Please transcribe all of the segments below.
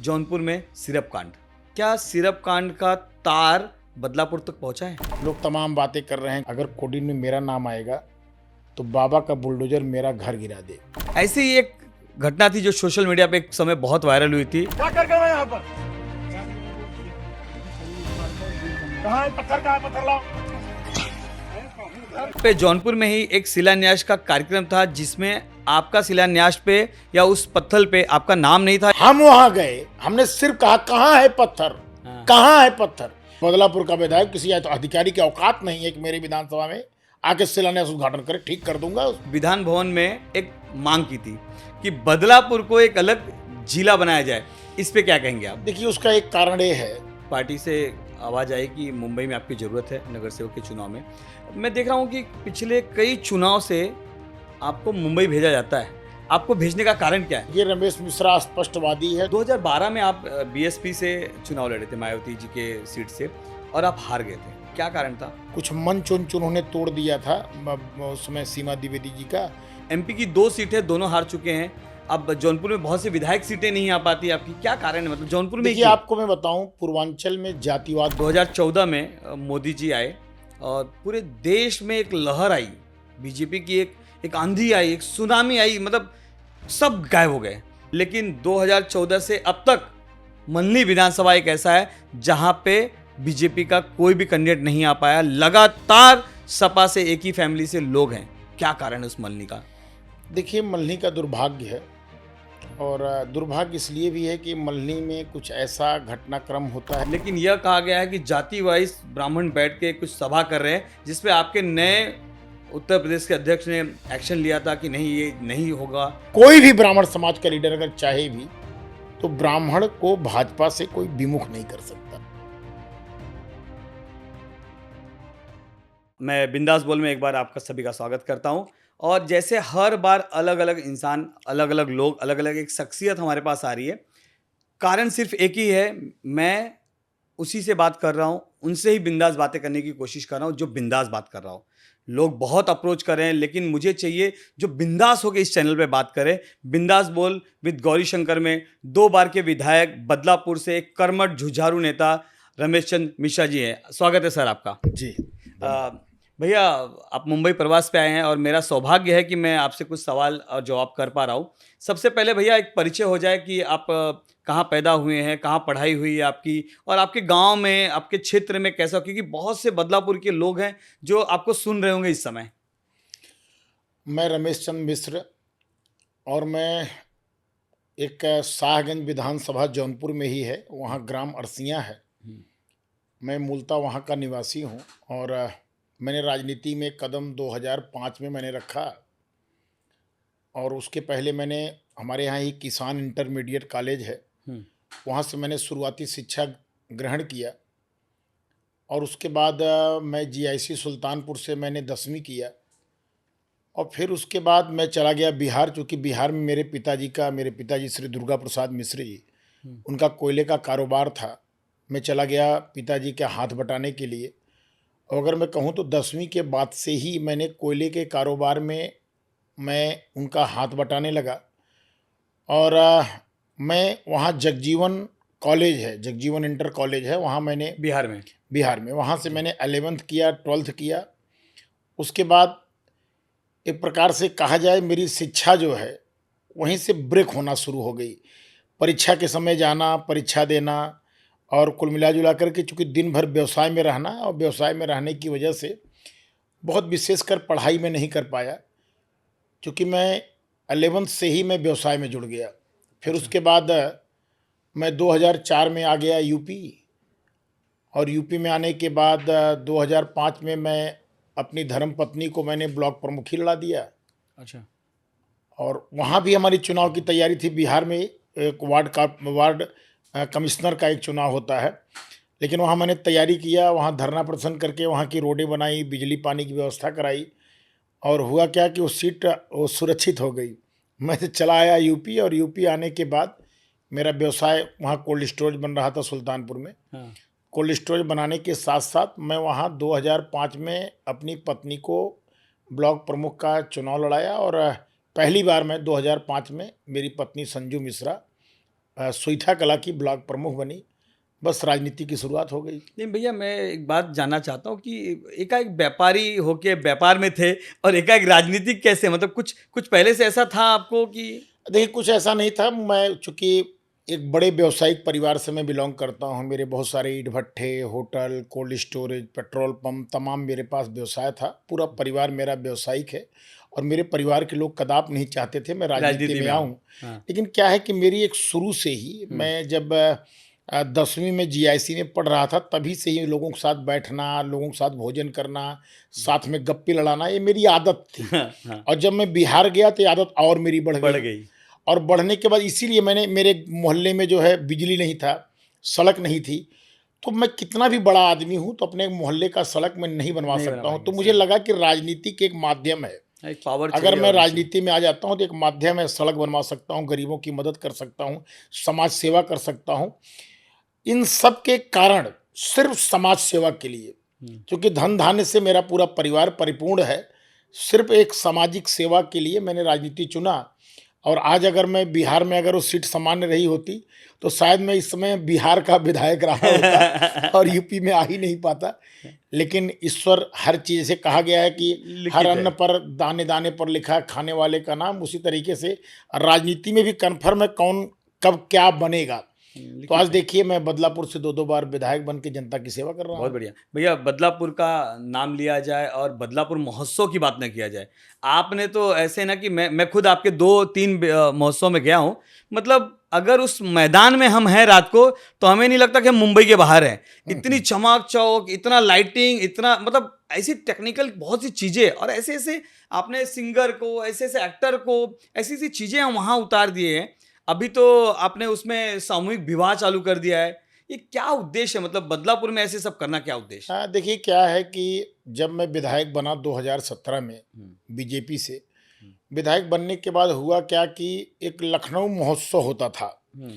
जौनपुर में सिरप कांड। क्या सिरप कांड का तार बदलापुर तक पहुंचा है? लोग तमाम बातें कर रहे हैं। अगर कोडिन में मेरा नाम आएगा तो बाबा का बुलडोजर मेरा घर गिरा दे। ऐसी ही एक घटना थी जो सोशल मीडिया पे एक समय बहुत वायरल हुई थी। क्या कर गए यहाँ पर? कहाँ है पत्थर? कहाँ है पत्थर? लाओ। पे जौनपुर में ही एक शिलान्यास का कार्यक्रम था जिसमें आपका शिलान्यास पे या उस पत्थर पे आपका नाम नहीं था। हम वहाँ गए, हमने सिर्फ कहा कहाँ है पत्थर, कहाँ है पत्थर। बदलापुर का विधायक किसी अधिकारी की औकात नहीं है कि मेरी विधानसभा में आके शिलान्यास उद्घाटन करे, ठीक कर दूंगा। विधान भवन में एक मांग की थी कि बदलापुर को एक अलग जिला बनाया जाए। इस पे क्या कहेंगे आप? देखिए, उसका एक कारण ये है, पार्टी से आवाज़ आई कि मुंबई में आपकी ज़रूरत है नगर सेवक के चुनाव में। मैं देख रहा हूँ कि पिछले कई चुनाव से आपको मुंबई भेजा जाता है। आपको भेजने का कारण क्या है? ये रमेश मिश्रा स्पष्टवादी है। 2012 में आप बीएसपी से चुनाव लड़े थे मायावती जी के सीट से और आप हार गए थे। क्या कारण था? कुछ मंच उन्होंने तोड़ दिया था उस समय सीमा द्विवेदी जी का। एमपी की 2 सीटें दोनों हार चुके हैं। अब जौनपुर में बहुत से विधायक सीटें नहीं आ पाती आपकी, क्या कारण है? मतलब जौनपुर में देखिए, आपको मैं बताऊं, पूर्वांचल में जातिवाद 2014 में मोदी जी आए और पूरे देश में एक लहर आई, बीजेपी की एक आंधी आई, एक सुनामी आई, मतलब सब गायब हो गए। लेकिन 2014 से अब तक मल्हनी विधानसभा एक ऐसा है जहां पे बीजेपी का कोई भी कैंडिडेट नहीं आ पाया। लगातार सपा से एक ही फैमिली से लोग हैं। क्या कारण है उस मल्हनी का? देखिए, मल्हनी का दुर्भाग्य है, और दुर्भाग्य इसलिए भी है कि मल्हनी में कुछ ऐसा घटनाक्रम होता है। लेकिन यह कहा गया है कि जाति वाइज ब्राह्मण बैठ के कुछ सभा कर रहे हैं जिसपे आपके नए उत्तर प्रदेश के अध्यक्ष ने एक्शन लिया था कि नहीं, ये नहीं होगा। कोई भी ब्राह्मण समाज का लीडर अगर चाहे भी तो ब्राह्मण को भाजपा से कोई विमुख नहीं कर सकता। मैं बिंदास बोल में एक बार आपका सभी का स्वागत करता हूं। और जैसे हर बार अलग अलग इंसान, अलग अलग लोग, अलग अलग एक शख्सियत हमारे पास आ रही है, कारण सिर्फ एक ही है। मैं उसी से बात कर रहा हूं, उनसे ही बिंदास बातें करने की कोशिश कर रहा हूं जो बिंदास बात कर रहा हूं। लोग बहुत अप्रोच कर रहे हैं लेकिन मुझे चाहिए जो बिंदास होकर इस चैनल पे बात करे। बिंदास बोल विद गौरी शंकर में 2 बार के विधायक, बदलापुर से एक कर्मठ जुझारू नेता रमेश चंद मिश्रा जी हैं। स्वागत है सर आपका। जी भैया, आप मुंबई प्रवास पे आए हैं और मेरा सौभाग्य है कि मैं आपसे कुछ सवाल और जवाब कर पा रहा हूँ। सबसे पहले भैया एक परिचय हो जाए कि आप कहाँ पैदा हुए हैं, कहाँ पढ़ाई हुई है आपकी, और आपके गांव में, आपके क्षेत्र में कैसा, क्योंकि बहुत से बदलापुर के लोग हैं जो आपको सुन रहे होंगे इस समय। मैं रमेश चंद मिश्र, और मैं एक शाहगंज विधानसभा जौनपुर में ही है, वहाँ ग्राम अरसियाँ है। मैं मूलतः वहाँ का निवासी हूँ, और मैंने राजनीति में कदम 2005 में मैंने रखा, और उसके पहले मैंने हमारे यहाँ ही किसान इंटरमीडिएट कॉलेज है, वहाँ से मैंने शुरुआती शिक्षा ग्रहण किया। और उसके बाद मैं जीआईसी सुल्तानपुर से मैंने 10वीं किया, और फिर उसके बाद मैं चला गया बिहार, चूँकि बिहार में मेरे पिताजी श्री दुर्गा प्रसाद मिश्र जी, उनका कोयले का कारोबार था। मैं चला गया पिताजी के हाथ बटाने के लिए, और अगर मैं कहूँ तो 10वीं के बाद से ही मैंने कोयले के कारोबार में मैं उनका हाथ बटाने लगा। और मैं वहाँ जगजीवन कॉलेज है, जगजीवन इंटर कॉलेज है, वहाँ मैंने बिहार में वहाँ से मैंने 11th किया, 12th किया। उसके बाद एक प्रकार से कहा जाए मेरी शिक्षा जो है वहीं से ब्रेक होना शुरू हो गई। परीक्षा के समय जाना, परीक्षा देना, और कुल मिला जुला करके चूँकि दिन भर व्यवसाय में रहना, और व्यवसाय में रहने की वजह से बहुत विशेषकर पढ़ाई में नहीं कर पाया, क्योंकि मैं 11th से ही मैं व्यवसाय में जुड़ गया। फिर उसके बाद मैं 2004 में आ गया यूपी, और यूपी में आने के बाद 2005 में मैं अपनी धर्मपत्नी को मैंने ब्लॉक प्रमुखी लड़ा दिया। अच्छा। और वहाँ भी हमारी चुनाव की तैयारी थी। बिहार में एक वार्ड कमिश्नर का एक चुनाव होता है, लेकिन वहाँ मैंने तैयारी किया, वहाँ धरना प्रदर्शन करके वहाँ की रोडें बनाई, बिजली पानी की व्यवस्था कराई, और हुआ क्या कि वो सीट वो सुरक्षित हो गई। मैं चला आया यूपी, और यूपी आने के बाद मेरा व्यवसाय वहाँ कोल्ड स्टोरेज बन रहा था सुल्तानपुर में। कोल्ड स्टोरेज बनाने के साथ साथ मैं वहाँ 2005 में अपनी पत्नी को ब्लॉक प्रमुख का चुनाव लड़ाया, और पहली बार मैं 2005 में मेरी पत्नी संजू मिश्रा सोईठा कला की ब्लॉक प्रमुख बनी। बस राजनीति की शुरुआत हो गई। नहीं भैया, मैं एक बात जानना चाहता हूँ कि एकाएक व्यापारी होके व्यापार में थे और एकाएक राजनीतिक कैसे, मतलब कुछ कुछ पहले से ऐसा था आपको कि? देखिए, कुछ ऐसा नहीं था। मैं चूँकि एक बड़े व्यावसायिक परिवार से मैं बिलॉन्ग करता हूँ। मेरे बहुत सारे ईंट-भट्ठे, hotel, cold storage, petrol pump तमाम मेरे पास व्यवसाय था। पूरा परिवार मेरा व्यावसायिक है और मेरे परिवार के लोग कदाप नहीं चाहते थे मैं राजनीति राजनीति में में आओ। आऊँ। हाँ। लेकिन क्या है कि मेरी एक शुरू से ही, मैं जब 10वीं में जीआईसी में पढ़ रहा था, तभी से ही लोगों के साथ बैठना, लोगों के साथ भोजन करना, साथ में गप्पे लड़ाना, ये मेरी आदत थी। हाँ, हाँ, और जब मैं बिहार गया तो ये आदत और मेरी बढ़ बढ़ गई। गई। और बढ़ने के बाद इसीलिए मैंने, मेरे मोहल्ले में जो है बिजली नहीं था, सड़क नहीं थी, तो मैं कितना भी बड़ा आदमी हूँ तो अपने मोहल्ले का सड़क मैं नहीं बनवा नहीं बना सकता हूँ। तो पाएंगे, मुझे सही। लगा कि राजनीति के एक माध्यम है। एक पावर अगर चाहिए मैं और उसी। राजनीति में आ जाता हूँ तो एक माध्यम है, सड़क बनवा सकता हूँ, गरीबों की मदद कर सकता हूँ, समाज सेवा कर सकता हूँ। इन सब के कारण सिर्फ समाज सेवा के लिए, क्योंकि धन धान्य से मेरा पूरा परिवार परिपूर्ण है, सिर्फ एक सामाजिक सेवा के लिए मैंने राजनीति चुना। और आज अगर मैं बिहार में, अगर वो सीट सामान्य रही होती तो शायद मैं इस समय बिहार का विधायक रहा होता और यूपी में आ ही नहीं पाता। लेकिन ईश्वर, हर चीज़ से कहा गया है कि हर लिखित है। अन्न पर दाने दाने पर लिखा है खाने वाले का नाम, उसी तरीके से राजनीति में भी कन्फर्म है कौन कब क्या बनेगा। तो आज लिखित है। देखिए, मैं बदलापुर से 2-2 बार विधायक बन के जनता की सेवा कर रहा बहुत हूँ। बढ़िया। भैया, बदलापुर का नाम लिया जाए और बदलापुर महोत्सव की बात न किया जाए। आपने तो ऐसे ना कि मैं खुद आपके 2-3 महोत्सव में गया हूँ। मतलब अगर उस मैदान में हम हैं रात को, तो हमें नहीं लगता कि हम मुंबई के बाहर हैं। इतनी चमाक-चौक, इतना लाइटिंग, इतना मतलब ऐसी टेक्निकल बहुत सी चीज़ें, और ऐसे-ऐसे आपने सिंगर को, ऐसे-ऐसे एक्टर को, ऐसी-ऐसी चीज़ें वहाँ उतार दिए हैं। अभी तो आपने उसमें सामूहिक विवाह चालू कर दिया है। ये क्या उद्देश्य है? मतलब बदलापुर में ऐसे सब करना क्या उद्देश्य है? हाँ, देखिए क्या है कि जब मैं विधायक बना 2017 में हुँ, बीजेपी से, हुँ, विधायक बनने के बाद हुआ क्या कि एक लखनऊ महोत्सव होता था। हुँ,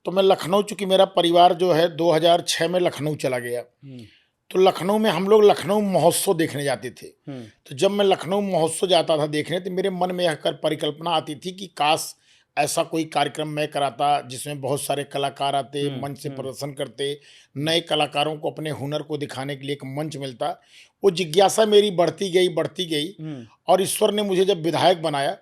तो मैं लखनऊ, चूँकि मेरा परिवार जो है 2006 में लखनऊ चला गया। हुँ, तो लखनऊ में हम लोग लखनऊ महोत्सव देखने जाते थे। हुँ, तो जब मैं लखनऊ महोत्सव जाता था देखने, तो मेरे मन में यह कर परिकल्पना आती थी कि काश ऐसा कोई कार्यक्रम मैं कराता जिसमें बहुत सारे कलाकार आते, हुँ, मंच से हुँ, प्रदर्शन करते, नए कलाकारों को अपने हुनर को दिखाने के लिए एक मंच मिलता। वो जिज्ञासा मेरी बढ़ती गई हुँ, और ईश्वर ने मुझे जब विधायक बनाया,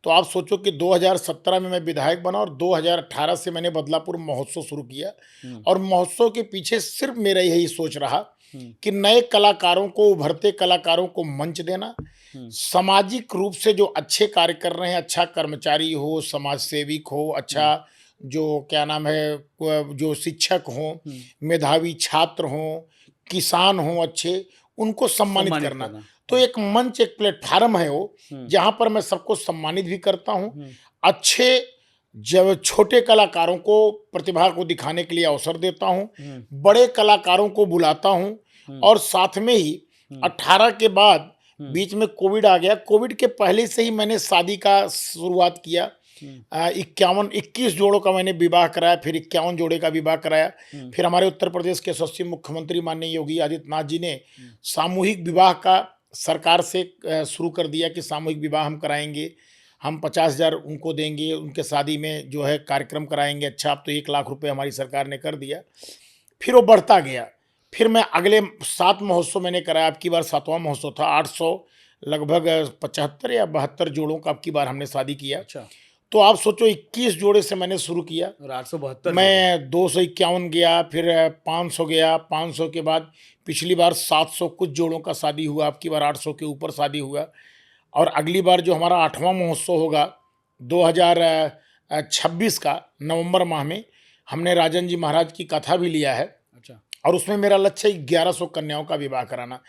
तो आप सोचो कि 2017 में मैं विधायक बना और 2018 से मैंने बदलापुर महोत्सव शुरू किया। हुँ, और महोत्सव के पीछे सिर्फ मेरा यही सोच रहा हुँ, कि नए कलाकारों को, उभरते कलाकारों को मंच देना, हुँ, सामाजिक रूप से जो अच्छे कार्य कर रहे हैं, अच्छा कर्मचारी हो, समाज सेविक हो, हुँ, अच्छा जो क्या नाम है, जो शिक्षक हों, हुँ, मेधावी छात्र हों, किसान हों अच्छे, उनको सम्मानित सम्मानित करना। करना। तो एक मंच, एक प्लेटफ़ॉर्म है वो, हुँ, जहाँ पर मैं सबको सम्मानित भी करता हूँ। हुँ, अच्छे, जब छोटे कलाकारों को प्रतिभा को दिखाने के लिए अवसर देता हूँ, हुँ, बड़े कलाकारों को बुलाता हूँ। हुँ, और साथ में ही हुँ, 18 के बाद हुँ, बीच में कोविड आ गया। कोविड के पहले से ही मैंने शादी का शुरुआत किया। हुँ, 21 जोड़ों का मैंने विवाह कराया, फिर 51 जोड़े का विवाह कराया। हुँ, फिर हमारे उत्तर प्रदेश के यशस्वी मुख्यमंत्री माननीय योगी आदित्यनाथ जी ने हुँ, सामूहिक विवाह का सरकार से शुरू कर दिया कि सामूहिक विवाह हम कराएँगे। हम 50,000 उनको देंगे, उनके शादी में जो है कार्यक्रम कराएँगे। अच्छा, अब तो 1 लाख रुपए हमारी सरकार ने कर दिया। फिर वो बढ़ता गया। फिर मैं अगले 7 महोत्सव मैंने कराया, अब की बार 7वाँ महोत्सव था। 800 लगभग 75 या 72 जोड़ों का अब की बार हमने शादी किया। अच्छा। तो आप सोचो, 21 जोड़े से मैंने शुरू किया। और 872 जोड़े। मैं 251 गया, फिर 500 गया, 500 के बाद पिछली बार 700 कुछ जोड़ों का शादी हुआ, अब की बार 800 के ऊपर शादी हुआ। और अगली बार जो हमारा 8वाँ महोत्सव होगा 2026 का नवंबर माह में, हमने राजन जी महाराज की कथा भी लिया है। अच्छा। और उसमें मेरा लक्ष्य है 1100 कन्याओं का विवाह कराना।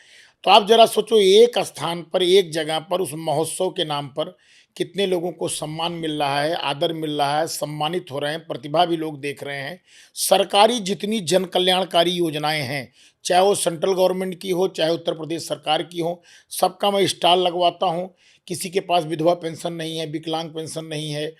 तो आप जरा सोचो, एक स्थान पर, एक जगह पर, उस महोत्सव के नाम पर कितने लोगों को सम्मान मिल रहा है, आदर मिल रहा है, सम्मानित हो रहे हैं, प्रतिभा भी लोग देख रहे हैं। सरकारी जितनी जन कल्याणकारी योजनाएं हैं, चाहे वो सेंट्रल गवर्नमेंट की हो, चाहे उत्तर प्रदेश सरकार की हो, सबका मैं स्टॉल लगवाता हूँ। किसी के पास विधवा पेंशन नहीं है, विकलांग पेंशन नहीं है,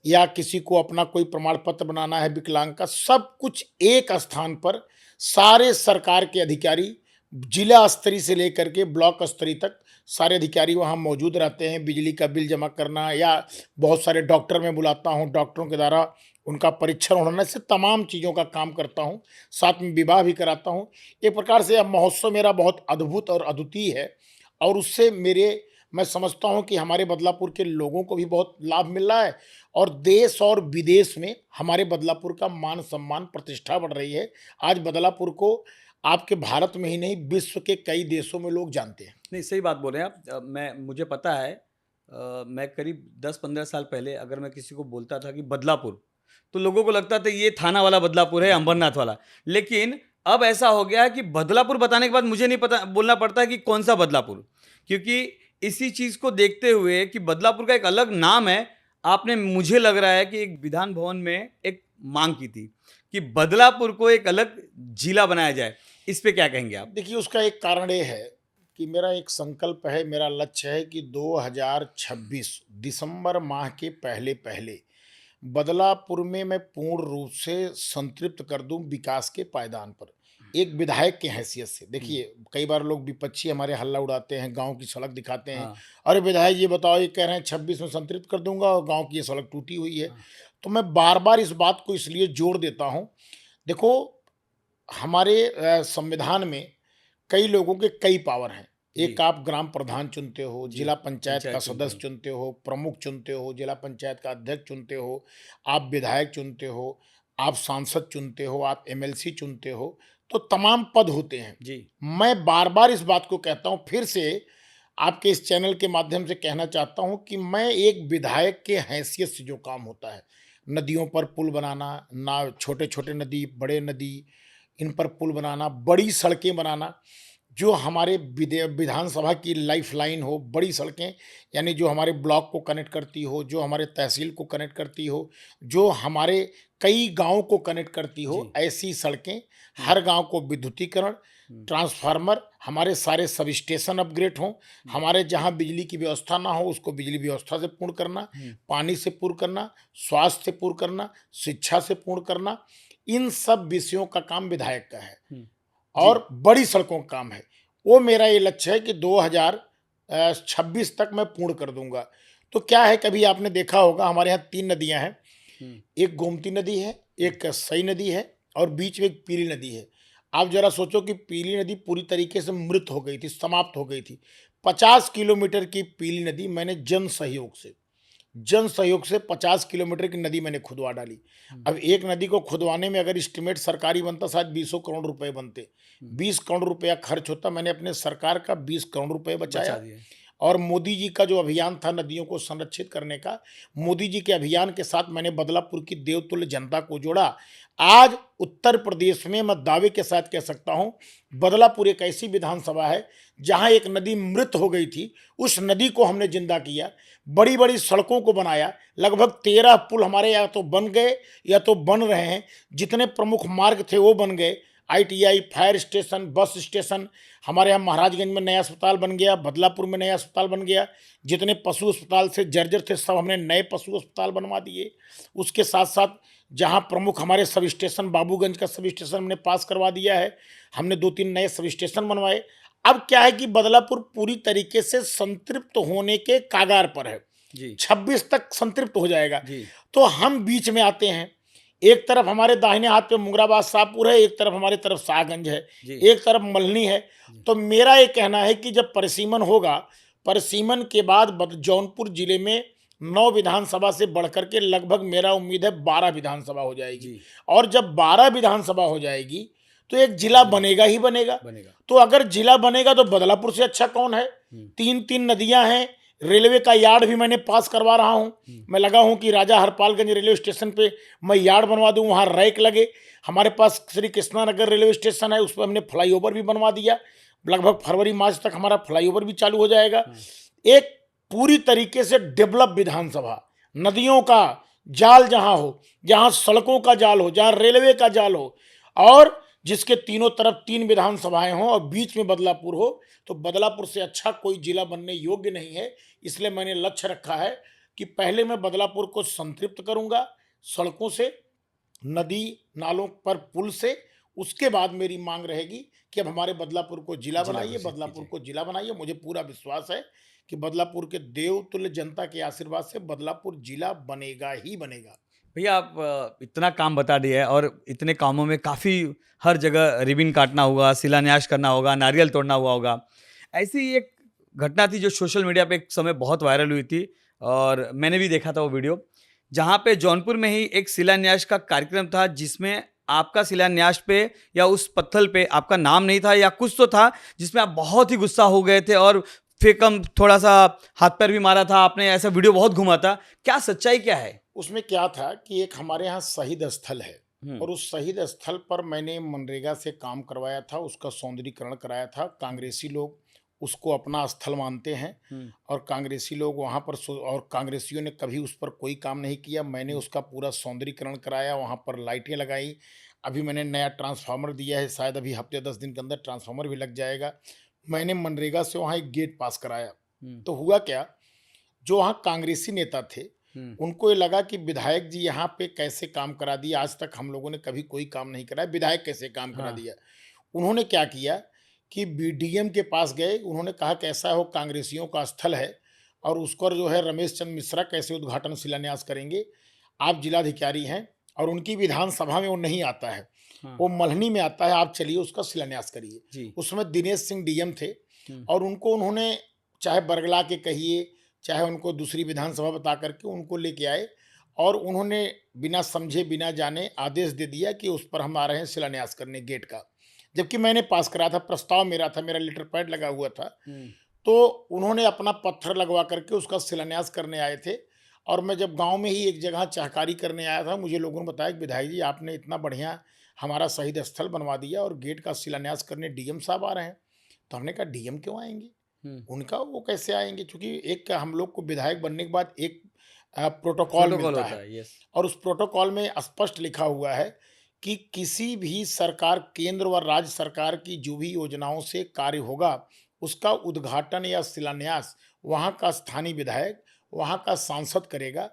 या किसी को अपना कोई प्रमाण पत्र बनाना है विकलांग का, सब कुछ एक स्थान पर सारे सरकार के अधिकारी, जिला स्तरीय से लेकर के ब्लॉक स्तरीय तक सारे अधिकारी वहाँ मौजूद रहते हैं। बिजली का बिल जमा करना, या बहुत सारे डॉक्टर मैं बुलाता हूँ, डॉक्टरों के द्वारा उनका परीक्षण होने से तमाम चीज़ों का काम करता हूँ, साथ में विवाह भी कराता हूँ। एक प्रकार से यह महोत्सव मेरा बहुत अद्भुत और अद्वितीय है और उससे मैं समझता हूँ कि हमारे बदलापुर के लोगों को भी बहुत लाभ मिल रहा है और देश और विदेश में हमारे बदलापुर का मान सम्मान प्रतिष्ठा बढ़ रही है। आज बदलापुर को आपके भारत में ही नहीं, विश्व के कई देशों में लोग जानते हैं। नहीं, सही बात बोल रहे हैं आप। मुझे पता है, मैं करीब 10-15 साल पहले अगर मैं किसी को बोलता था कि बदलापुर, तो लोगों को लगता था ये थाना वाला बदलापुर है, अंबरनाथ वाला। लेकिन अब ऐसा हो गया है कि बदलापुर बताने के बाद मुझे नहीं पता बोलना पड़ता है कि कौन-सा बदलापुर। क्योंकि इसी चीज़ को देखते हुए कि बदलापुर का एक अलग नाम है, आपने मुझे लग रहा है कि एक विधान भवन में एक माँग की थी कि बदलापुर को एक अलग जिला बनाया जाए। इस पे क्या कहेंगे आप? देखिए, उसका एक कारण ये है कि मेरा एक संकल्प है, मेरा लक्ष्य है कि 2026 दिसंबर माह के पहले-पहले बदलापुर में मैं पूर्ण रूप से संतृप्त कर दूं विकास के पायदान पर। एक विधायक की हैसियत से हुँ, देखिए, कई बार लोग विपक्षी हमारे हल्ला उड़ाते हैं, गांव की सड़क दिखाते हैं, हाँ, अरे विधायक ये बताओ, ये कह रहे हैं 26 में संतृप्त कर दूंगा और गांव की ये सड़क टूटी हुई है। हाँ। तो मैं बार बार इस बात को इसलिए जोड़ देता हूं। देखो, हमारे संविधान में कई लोगों के कई पावर हैं। जी, एक आप ग्राम प्रधान चुनते हो, जी, जिला पंचायत का पंचायत चुनते सदस्य हो। चुनते हो, प्रमुख चुनते हो, जिला पंचायत का अध्यक्ष चुनते हो, आप विधायक चुनते हो, आप सांसद चुनते हो, आप एमएलसी चुनते हो, तो तमाम पद होते हैं। जी, मैं बार-बार इस बात को कहता हूँ, फिर से आपके इस चैनल के माध्यम से कहना चाहता हूँ कि मैं एक विधायक के हैसियत से जो काम होता है, नदियों पर पुल बनाना, ना छोटे-छोटे नदी, बड़े नदी, इन पर पुल बनाना, बड़ी सड़कें बनाना, जो हमारे विधानसभा की लाइफलाइन हो, बड़ी सड़कें, यानी जो हमारे ब्लॉक को कनेक्ट करती हो, जो हमारे तहसील को कनेक्ट करती हो, जो हमारे कई गाँव को कनेक्ट करती जी। हो, ऐसी सड़कें, हुँ, हर गाँव को विद्युतीकरण, हुँ, ट्रांसफार्मर, हमारे सारे सब स्टेशन अपग्रेड हों, हुँ, हमारे जहाँ बिजली की व्यवस्था ना हो उसको बिजली व्यवस्था से पूर्ण करना, हुँ। पानी से पूर्ण करना, स्वास्थ्य से पूर्ण करना, शिक्षा से पूर्ण करना, इन सब विषयों का काम विधायक का है। हुँ। जी, और बड़ी सड़कों का काम है। वो मेरा ये लक्ष्य है कि 2026 तक मैं पूर्ण कर दूँगा। तो क्या है, कभी आपने देखा होगा हमारे यहाँ 3 नदियाँ हैं। हुँ, एक गोमती नदी है, हुँ, एक सई नदी है और बीच में एक पीली नदी है। आप ज़रा सोचो कि पीली नदी पूरी तरीके से मृत हो गई थी, समाप्त हो गई थी। 50 किलोमीटर की पीली नदी मैंने जन सहयोग से 50 किलोमीटर की नदी मैंने खुदवा डाली। हुँ, अब एक नदी को खुदवाने में अगर एस्टीमेट सरकारी बनता शायद 20 करोड़ रुपए बनते। हुँ। 20 करोड़ रुपया खर्च होता, मैंने अपने सरकार का 20 करोड़ रुपए बचा बचाया। दिए। और मोदी जी का जो अभियान था नदियों को संरक्षित करने का, मोदी जी के अभियान के साथ मैंने बदलापुर की देवतुल्य जनता को जोड़ा। आज उत्तर प्रदेश में मैं दावे के साथ कह सकता हूं, बदलापुर एक ऐसी विधानसभा है जहां एक नदी मृत हो गई थी, उस नदी को हमने जिंदा किया, बड़ी बड़ी सड़कों को बनाया, लगभग 13 पुल हमारे या तो बन गए या तो बन रहे हैं, जितने प्रमुख मार्ग थे वो बन गए। ITI, fire station, bus station, हमारे यहाँ महाराजगंज में नया अस्पताल बन गया, बदलापुर में नया अस्पताल बन गया, जितने पशु अस्पताल से जर्जर थे सब हमने नए पशु अस्पताल बनवा दिए। उसके साथ साथ जहाँ प्रमुख हमारे सब स्टेशन, बाबूगंज का सब स्टेशन हमने पास करवा दिया है, हमने 2-3 नए सब स्टेशन बनवाए। अब क्या है कि बदलापुर पूरी तरीके से संतृप्त होने के कागार पर है, जी, 26 तक संतृप्त हो जाएगा। जी, तो हम बीच में आते हैं, एक तरफ हमारे दाहिने हाथ पे मुंगराबाद शाहपुर है, एक तरफ हमारी तरफ शाहगंज है, जी, एक तरफ मल्हनी है। जी, तो मेरा ये कहना है कि जब परिसीमन होगा, परिसीमन के बाद जौनपुर जिले में 9 विधानसभा से बढ़कर के लगभग मेरा उम्मीद है 12 विधानसभा हो जाएगी। जी, और जब 12 विधानसभा हो जाएगी तो एक जिला जी, बनेगा ही बनेगा। बनेगा। तो अगर जिला बनेगा तो बदलापुर से अच्छा कौन है? हुँ, 3-3 नदियां हैं, रेलवे का यार्ड भी मैंने पास करवा रहा हूं। हुँ, मैं लगा हूं कि राजा हरपालगंज रेलवे स्टेशन पे मैं यार्ड बनवा दूं, वहां रैक लगे। हमारे पास श्री कृष्णानगर रेलवे स्टेशन है, उस पर हमने फ्लाईओवर भी बनवा दिया। लगभग फरवरी मार्च तक हमारा फ्लाईओवर भी चालू हो जाएगा। हाँ, एक पूरी तरीके से डेवलप विधानसभा, नदियों का जाल जहां हो, जहां सड़कों का जाल हो, जहां रेलवे का जाल हो, और जिसके तीनों तरफ 3 विधानसभाएं हों और बीच में बदलापुर हो, तो बदलापुर से अच्छा कोई जिला बनने योग्य नहीं है। इसलिए मैंने लक्ष्य रखा है कि पहले मैं बदलापुर को संतृप्त करूंगा सड़कों से, नदी नालों पर पुल से। उसके बाद मेरी मांग रहेगी कि अब हमारे बदलापुर को जिला जिला बनाइए, घोषित बदलापुर कीजिए। को जिला बनाइए। मुझे पूरा विश्वास है कि बदलापुर के देवतुल्य जनता के आशीर्वाद से बदलापुर जिला बनेगा ही बनेगा। भैया आप इतना काम बता दिया है और इतने कामों में काफ़ी हर जगह रिबन काटना होगा, शिलान्यास करना होगा, नारियल तोड़ना हुआ होगा। ऐसी ही एक घटना थी जो सोशल मीडिया पे एक समय बहुत वायरल हुई थी और मैंने भी देखा था वो वीडियो, जहाँ पे जौनपुर में ही एक शिलान्यास का कार्यक्रम था जिसमें आपका शिलान्यास पे या उस पत्थर पे आपका नाम नहीं था या कुछ तो था, जिसमें आप बहुत ही गुस्सा हो गए थे और फिर कम थोड़ा-सा हाथ पैर भी मारा था आपने, ऐसा वीडियो बहुत घूमा था। क्या सच्चाई क्या है? उसमें क्या था कि एक हमारे यहाँ शहीद स्थल है हुँ, और उस शहीद स्थल पर मैंने मनरेगा से काम करवाया था, उसका सौंदर्यीकरण कराया था। कांग्रेसी लोग उसको अपना स्थल मानते हैं हुँ, और कांग्रेसी लोग वहाँ पर और कांग्रेसियों ने कभी उस पर कोई काम नहीं किया। मैंने हुँ, उसका पूरा सौंदर्यीकरण कराया, वहाँ पर लाइटें लगाई। अभी मैंने नया ट्रांसफार्मर दिया है, शायद अभी हफ्ते 10 दिन के अंदर ट्रांसफार्मर भी लग जाएगा। मैंने मनरेगा से वहाँ एक गेट पास कराया। हुँ, तो हुआ क्या, जो वहाँ कांग्रेसी नेता थे, हुँ, उनको ये लगा कि विधायक जी यहाँ पे कैसे काम करा दिए, आज तक हम लोगों ने कभी कोई काम नहीं कराया, विधायक कैसे काम करा हाँ, दिया। उन्होंने क्या किया कि बीडीएम के पास गए, उन्होंने कहा कि ऐसा हो कांग्रेसियों का स्थल है और उस पर जो है रमेश चंद्र मिश्रा कैसे उद्घाटन शिलान्यास करेंगे, आप जिलाधिकारी हैं और उनकी विधानसभा में वो नहीं आता है, हाँ, वो मल्हनी में आता है, आप चलिए उसका शिलान्यास करिए। जी, उसमें दिनेश सिंह डीएम थे हुँ, और उनको उन्होंने चाहे बरगला के कहिए, चाहे उनको दूसरी विधानसभा बता करके उनको लेके आए और उन्होंने बिना समझे बिना जाने आदेश दे दिया कि उस पर हम आ रहे हैं शिलान्यास करने गेट का। जबकि मैंने पास करा था, प्रस्ताव मेरा था, मेरा लेटर पैड लगा हुआ था। हुँ, तो उन्होंने अपना पत्थर लगवा करके उसका शिलान्यास करने आए थे और मैं जब गाँव में ही एक जगह चाहकारी करने आया था, मुझे लोगों ने बताया कि विधायक जी आपने इतना बढ़िया हमारा शहीद स्थल बनवा दिया और गेट का शिलान्यास करने डीएम साहब आ रहे हैं। तो हमने कहा डीएम क्यों आएँगे? हुँ, उनका वो कैसे आएँगे? चूँकि एक हम लोग को विधायक बनने के बाद एक प्रोटोकॉल प्रोटोकॉल मिलता होता है है, यस। और उस प्रोटोकॉल में स्पष्ट लिखा हुआ है कि किसी भी सरकार, केंद्र व राज्य सरकार की जो भी योजनाओं से कार्य होगा, उसका उद्घाटन या शिलान्यास वहाँ का स्थानीय विधायक, वहाँ का सांसद करेगा,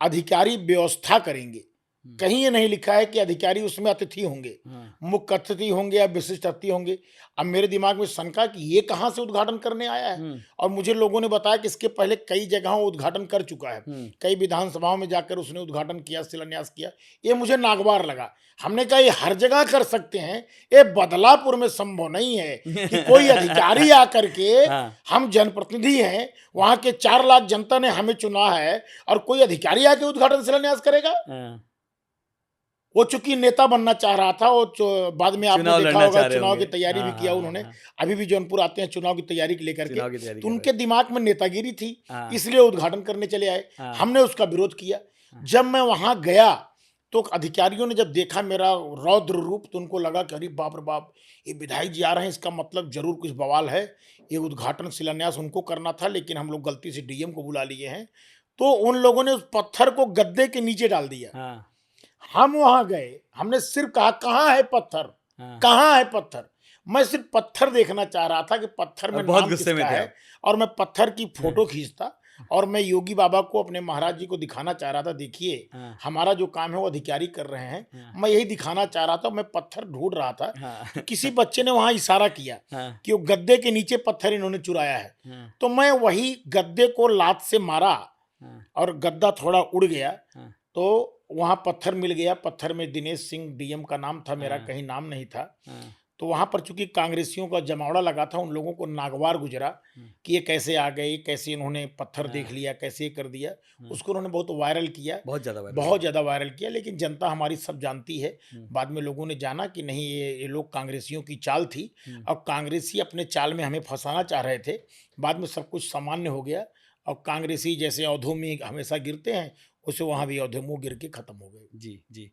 अधिकारी व्यवस्था करेंगे। हुँ, कहीं ये नहीं लिखा है कि अधिकारी उसमें अतिथि होंगे, हाँ, मुख्य अतिथि होंगे या विशिष्ट अतिथि होंगे। अब मेरे दिमाग में शंका कि ये कहाँ से उद्घाटन करने आया है? हुँ, और मुझे लोगों ने बताया कि इसके पहले कई जगहों उद्घाटन कर चुका है। हुँ, कई विधानसभाओं में जाकर उसने उद्घाटन किया, शिलान्यास किया। ये मुझे नागवार लगा। हमने कहा ये हर जगह कर सकते हैं, ये बदलापुर में संभव नहीं है कि कोई अधिकारी आकर के, हाँ, हम जनप्रतिनिधि हैं, वहाँ के 4 लाख जनता ने हमें चुना है और कोई अधिकारी आके उद्घाटन शिलान्यास करेगा? हाँ, वो चूँकि नेता बनना चाह रहा था, वो बाद में आपने चुनाव देखा लड़ना होगा चाह रहे चुनाव होंगे। की तैयारी भी हाँ, किया हाँ, हाँ, उन्होंने। हाँ, अभी भी जौनपुर आते हैं चुनाव की तैयारी को लेकर के, चुनाव की तैयारी तो कर रहे उनके हैं। दिमाग में नेतागिरी थी, हाँ, इसलिए उद्घाटन करने चले आए। हाँ, हमने उसका विरोध किया। हाँ, जब मैं वहाँ गया, तो अधिकारियों ने जब देखा मेरा रौद्र रूप, तो उनको लगा कि अरे बाप रे बाप! ये विधायक जी आ रहे हैं, इसका मतलब ज़रूर कुछ बवाल है। ये उद्घाटन शिलान्यास उनको करना था, लेकिन हम लोग गलती से डीएम को बुला लिए हैं। तो उन लोगों ने उस पत्थर को गद्दे के नीचे डाल दिया। हाँ, हम वहाँ गए, हमने सिर्फ़ कहा कहाँ है पत्थर? हाँ, कहाँ है पत्थर? मैं सिर्फ़ पत्थर देखना चाह रहा था कि पत्थर और में बहुत नाम गुस्से में किसका थे है आप। और मैं पत्थर की हाँ, फ़ोटो खींचता और मैं योगी बाबा को, अपने महाराज जी को दिखाना चाह रहा था, देखिए, हाँ, हमारा जो काम है वो अधिकारी कर रहे हैं। हाँ, मैं यही दिखाना चाह रहा था, मैं पत्थर ढूँढ रहा था, हाँ, तो किसी बच्चे ने वहाँ इशारा किया हाँ, कि वो गद्दे के नीचे पत्थर इन्होंने चुराया है। हाँ, तो मैं वही गद्दे को लात से मारा हाँ, और गद्दा थोड़ा उड़ गया। हाँ, तो वहाँ पत्थर मिल गया, पत्थर में दिनेश सिंह डीएम का नाम था, मेरा हाँ, कहीं नाम नहीं था। हाँ, तो वहाँ पर चूँकि कांग्रेसियों का जमावड़ा लगा था, उन लोगों को नागवार गुजरा हाँ, कि ये कैसे आ गए, कैसे इन्होंने पत्थर देख हाँ, लिया, कैसे ये कर दिया। हाँ, उसको उन्होंने बहुत वायरल किया, बहुत ज़्यादा वायरल बहुत हुआ। ज़्यादा वायरल किया, लेकिन जनता हमारी सब जानती है। हुँ, बाद में लोगों ने जाना कि नहीं, ये लोग कांग्रेसियों की चाल थी हुँ, और कांग्रेसी अपने चाल में हमें फँसाना चाह रहे थे। बाद में सब कुछ सामान्य हो गया और कांग्रेसी जैसे औंधों में हमेशा गिरते हैं, वैसे वहाँ भी औंधे मुँह गिर के खत्म हो गए। जी, जी।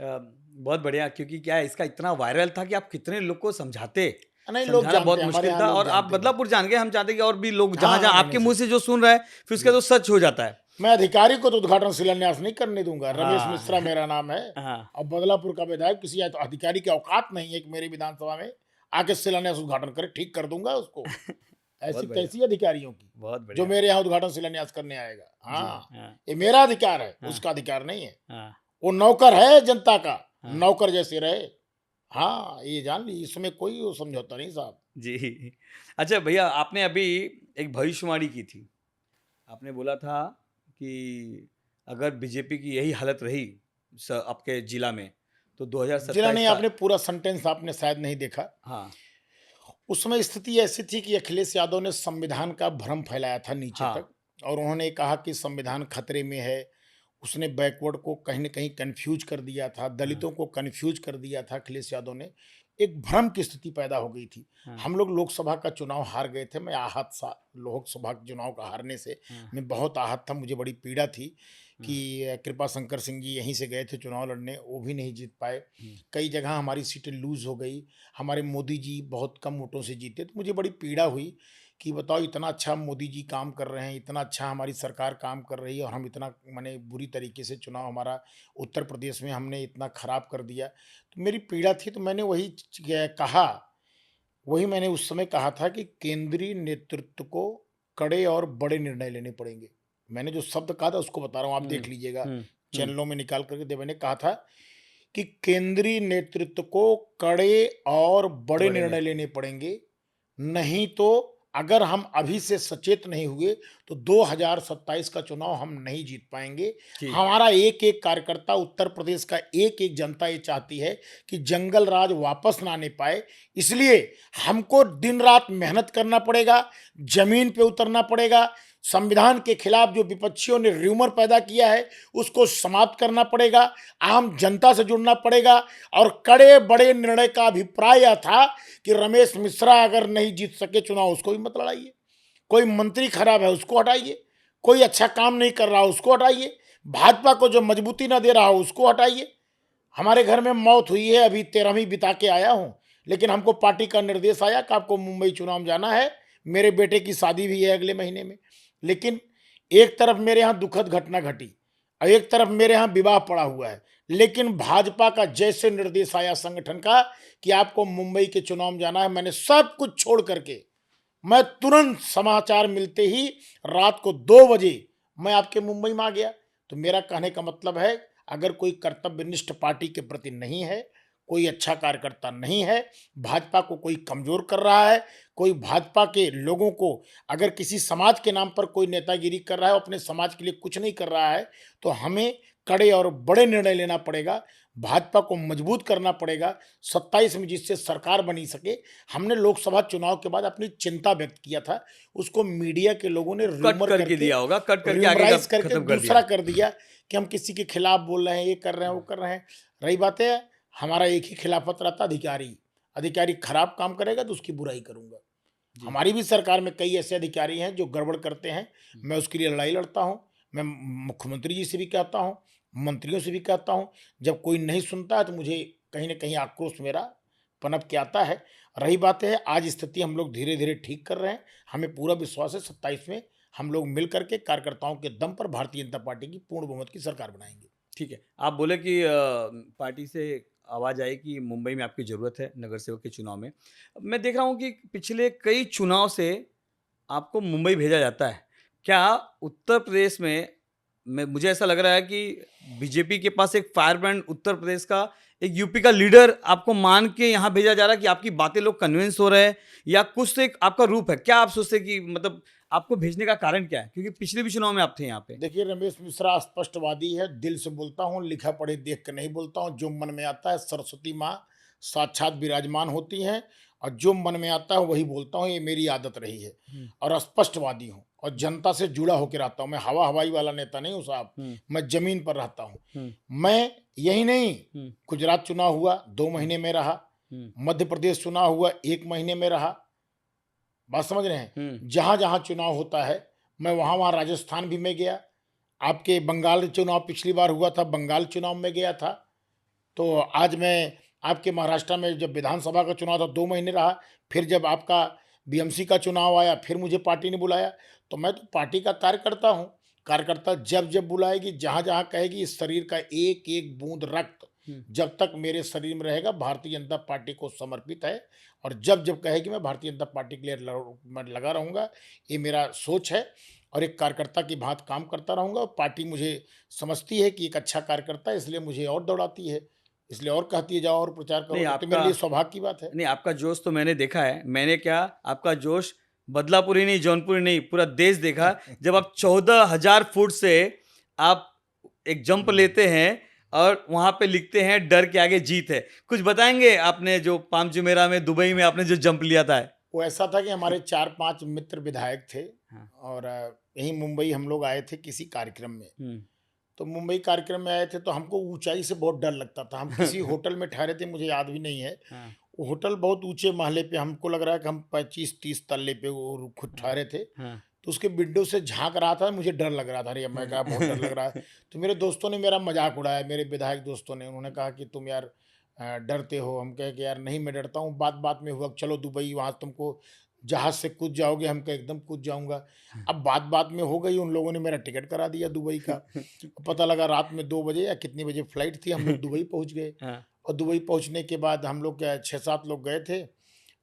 बहुत बढ़िया क्योंकि क्या है इसका इतना वायरल था कि आप कितने लोग को समझाते, नहीं, लोग समझाना जानते बहुत हैं, हमारे मुश्किल यहाँ था लोग और आप जानते हैं। बदलापुर जान गए, हम चाहते हैं कि और भी लोग हाँ, हाँ, जहाँ-जहाँ नहीं, आपके नहीं मुँह सर। से जो सुन रहा है, फिर उसका जी। तो सच हो जाता है। मैं अधिकारी को तो उद्घाटन शिलान्यास नहीं करने दूँगा, रमेश हाँ, मिश्रा मेरा नाम है हाँ, और बदलापुर का विधायक, किसी अधिकारी की औकात नहीं है कि मेरी विधानसभा में आके शिलान्यास उद्घाटन करे, ठीक कर दूँगा उसको। बहुत ऐसी बढ़िया, कैसी अधिकारियों की, बहुत जो बढ़िया। मेरे यहाँ उद्घाटन शिलान्यास करने आएगा? जी, हाँ, हाँ, ये मेरा अधिकार है, हाँ, उसका अधिकार नहीं है। हाँ, वो नौकर है जनता का, हाँ, नौकर जैसे रहे। हाँ, ये जान ली, इसमें कोई वो समझौता नहीं साहब। जी। अच्छा भैया आपने अभी एक भविष्यवाणी की थी। आपने बोला था कि अगर बीजेपी की यही हालत रही आपके जिला में, तो जिला 2027 नहीं, का। आपने पूरा सेंटेंस आपने शायद नहीं देखा। हाँ, उस समय स्थिति ऐसी थी कि अखिलेश यादव ने संविधान का भ्रम फैलाया था नीचे हाँ, तक, और उन्होंने कहा कि संविधान खतरे में है। उसने बैकवर्ड को कहीं न कहीं कन्फ्यूज कर दिया था, हाँ, दलितों को कन्फ्यूज कर दिया था अखिलेश यादव ने। एक भ्रम की स्थिति पैदा हो गई थी। हाँ, हम लोग लोकसभा का चुनाव हार गए थे, मैं आहत सा लोकसभा के चुनाव का हारने से हाँ, मैं बहुत आहत था, मुझे बड़ी पीड़ा थी हाँ, कि कृपा शंकर सिंह जी यहीं से गए थे चुनाव लड़ने, वो भी नहीं जीत पाए। हुँ, कई जगह हमारी सीटें लूज़ हो गई, हमारे मोदी जी बहुत कम वोटों से जीते, तो मुझे बड़ी पीड़ा हुई कि बताओ इतना अच्छा मोदी जी काम कर रहे हैं, इतना अच्छा हमारी सरकार काम कर रही है और हम इतना माने बुरी तरीके से चुनाव हमारा उत्तर प्रदेश में हमने इतना खराब कर दिया। तो मेरी पीड़ा थी, तो मैंने कहा, वही मैंने उस समय कहा था कि केंद्रीय नेतृत्व को कड़े और बड़े निर्णय लेने पड़ेंगे। मैंने जो शब्द कहा था उसको बता रहा हूँ, आप हुँ, देख लीजिएगा, हुँ, हुँ, चैनलों में निकाल करके मैंने कहा था कि केंद्रीय नेतृत्व को कड़े और बड़े बड़े निर्णय ने लेने पड़ेंगे, नहीं तो अगर हम अभी से सचेत नहीं हुए तो 2027 का चुनाव हम नहीं जीत पाएंगे। जी, हमारा एक एक कार्यकर्ता, उत्तर प्रदेश का एक एक जनता ये चाहती है कि जंगल राज वापस ना आने पाए, इसलिए हमको दिन रात मेहनत करना पड़ेगा, जमीन पे उतरना पड़ेगा, संविधान के खिलाफ जो विपक्षियों ने र्यूमर पैदा किया है उसको समाप्त करना पड़ेगा, आम जनता से जुड़ना पड़ेगा। और कड़े बड़े निर्णय का अभिप्राय यह था कि रमेश मिश्रा अगर नहीं जीत सके चुनाव, उसको भी मत लड़ाइए। कोई मंत्री खराब है उसको हटाइए, कोई अच्छा काम नहीं कर रहा उसको हटाइए, भाजपा को जो मजबूती ना दे रहा हो उसको हटाइए। हमारे घर में मौत हुई है, अभी 13वीं बिता के आया हूं, लेकिन हमको पार्टी का निर्देश आया कि आपको मुंबई चुनाव जाना है। मेरे बेटे की शादी भी है अगले महीने में, लेकिन एक तरफ मेरे यहाँ दुखद घटना घटी और एक तरफ मेरे यहाँ विवाह पड़ा हुआ है, लेकिन भाजपा का जैसे निर्देश आया संगठन का कि आपको मुंबई के चुनाव में जाना है, मैंने सब कुछ छोड़ करके मैं तुरंत समाचार मिलते ही रात को 2 बजे मैं आपके मुंबई में आ गया। तो मेरा कहने का मतलब है, अगर कोई कर्तव्यनिष्ठ पार्टी के प्रति नहीं है, कोई अच्छा कार्यकर्ता नहीं है, भाजपा को कोई कमजोर कर रहा है, कोई भाजपा के लोगों को अगर किसी समाज के नाम पर कोई नेतागिरी कर रहा है, अपने समाज के लिए कुछ नहीं कर रहा है, तो हमें कड़े और बड़े निर्णय लेना पड़ेगा, भाजपा को मजबूत करना पड़ेगा 27 में, जिससे सरकार बनी सके। हमने लोकसभा चुनाव के बाद अपनी चिंता व्यक्त किया था, उसको मीडिया के लोगों ने कट र्यूमर करके करके, दिया होगा, कट करके आगे का र्यूमराइज करके खत्म कर दूसरा दिया। कर दिया कि हम किसी के खिलाफ बोल रहे हैं, ये कर रहे हैं, वो कर रहे हैं। रही बात है, हमारा एक ही खिलाफत रहता, अधिकारी। अधिकारी खराब काम करेगा तो उसकी बुराई करूंगा। जी, हमारी भी सरकार में कई ऐसे अधिकारी हैं जो गड़बड़ करते हैं, मैं उसके लिए लड़ाई लड़ता हूं। मैं मुख्यमंत्री जी से भी कहता हूं, मंत्रियों से भी कहता हूं। जब कोई नहीं सुनता है तो मुझे कहीं ना कहीं आक्रोश मेरा पनप के आता है। रही बात है, आज स्थिति हम लोग धीरे धीरे ठीक कर रहे हैं। हमें पूरा विश्वास है 27 में हम लोग मिल करके कार्यकर्ताओं के दम पर भारतीय जनता पार्टी की पूर्ण बहुमत की सरकार बनाएंगे। ठीक है। आप बोले कि पार्टी से आवाज़ आई कि मुंबई में आपकी ज़रूरत है नगर सेवक के चुनाव में। मैं देख रहा हूँ कि पिछले कई चुनाव से आपको मुंबई भेजा जाता है। क्या उत्तर प्रदेश में मुझे ऐसा लग रहा है कि बीजेपी के पास एक फायरब्रांड उत्तर प्रदेश का, एक यूपी का लीडर आपको मान के यहाँ भेजा जा रहा है कि आपकी बातें लोग कन्विंस हो रहे हैं, या कुछ तो एक आपका रूप है? क्या आप सोचते हैं कि मतलब आपको भेजने का कारण क्या है? क्योंकि पिछले भी चुनाव में आप थे यहाँ पे। देखिए, रमेश मिश्रा स्पष्टवादी है, दिल से बोलता हूँ, लिखा पढ़े देख कर नहीं बोलता हूँ। जो मन में आता है, सरस्वती माँ साक्षात विराजमान होती हैं और जो मन में आता है वही बोलता हूँ, ये मेरी आदत रही है। हुँ, और स्पष्टवादी हूँ और जनता से जुड़ा होकर रहता हूँ। मैं हवा हवाई वाला नेता नहीं हूँ साहब, हुँ, मैं जमीन पर रहता हूँ। हुँ, मैं यही नहीं, हुँ, गुजरात चुनाव हुआ 2 हुँ, महीने में रहा, हुँ, मध्य प्रदेश चुनाव हुआ 1 महीने में रहा। बात समझ रहे हैं? हुँ, जहाँ जहाँ चुनाव होता है मैं वहाँ वहाँ, राजस्थान भी मैं गया। आपके बंगाल चुनाव पिछली बार हुआ था, बंगाल चुनाव में गया था। तो आज मैं आपके महाराष्ट्र में जब विधानसभा का चुनाव था 2 महीने रहा। फिर जब आपका बीएमसी का चुनाव आया फिर मुझे पार्टी ने बुलाया। तो मैं तो पार्टी का कार्यकर्ता हूँ। कार्यकर्ता जब जब बुलाएगी, जहाँ जहाँ कहेगी, इस शरीर का एक एक बूंद रक्त हुँ। जब तक मेरे शरीर में रहेगा भारतीय जनता पार्टी को समर्पित है। और जब जब कहेगी मैं भारतीय जनता पार्टी के लिए मैं लगा रहूँगा। ये मेरा सोच है और एक कार्यकर्ता की भांति काम करता रहूँगा। और पार्टी मुझे समझती है कि एक अच्छा कार्यकर्ता है, इसलिए मुझे और दौड़ाती है, इसलिए और कहती है जाओ और प्रचार नहीं करो। ये तो मेरे आपका लिए सौभाग्य की बात है। नहीं, आपका जोश तो मैंने देखा है। मैंने क्या, आपका जोश बदलापुर ही नहीं, जौनपुर ही नहीं, पूरा देश देखा। जब आप 14,000 फुट से आप एक जंप लेते हैं और वहां पे लिखते हैं डर के आगे जीत है। कुछ बताएंगे आपने जो पाम जुमेरा में दुबई में आपने जो जंप लिया था? वो ऐसा था कि हमारे 4-5 मित्र विधायक थे हाँ। और यहीं मुंबई हम लोग आए थे किसी कार्यक्रम में। हम्म। तो मुंबई कार्यक्रम में आए थे तो हमको ऊंचाई से बहुत डर लगता था। हम किसी होटल में ठहरे थे, मुझे याद भी नहीं है। हाँ। वो होटल बहुत ऊंचे महले पे, हमको लग रहा है कि हम 25-30 तल्ले पे वो खुद ठहरे थे। हाँ। तो उसके विंडो से झांक रहा था, मुझे डर लग रहा था। अरे मैं कहा बहुत डर लग रहा है। तो मेरे दोस्तों ने मेरा मजाक उड़ाया, मेरे विधायक दोस्तों ने। उन्होंने कहा कि तुम यार डरते हो। हम कहे कि यार नहीं मैं डरता हूँ। बात बात में हुआ चलो दुबई, वहाँ तुमको जहाज से कूद जाओगे। हम कहे एकदम कूद जाऊंगा। अब बात बात में हो गई, उन लोगों ने मेरा टिकट करा दिया दुबई का। पता लगा रात में 2 बजे या कितनी बजे फ्लाइट थी, हम लोग दुबई पहुंच गए। हाँ। और दुबई पहुंचने के बाद हम लोग 6-7 लोग गए थे।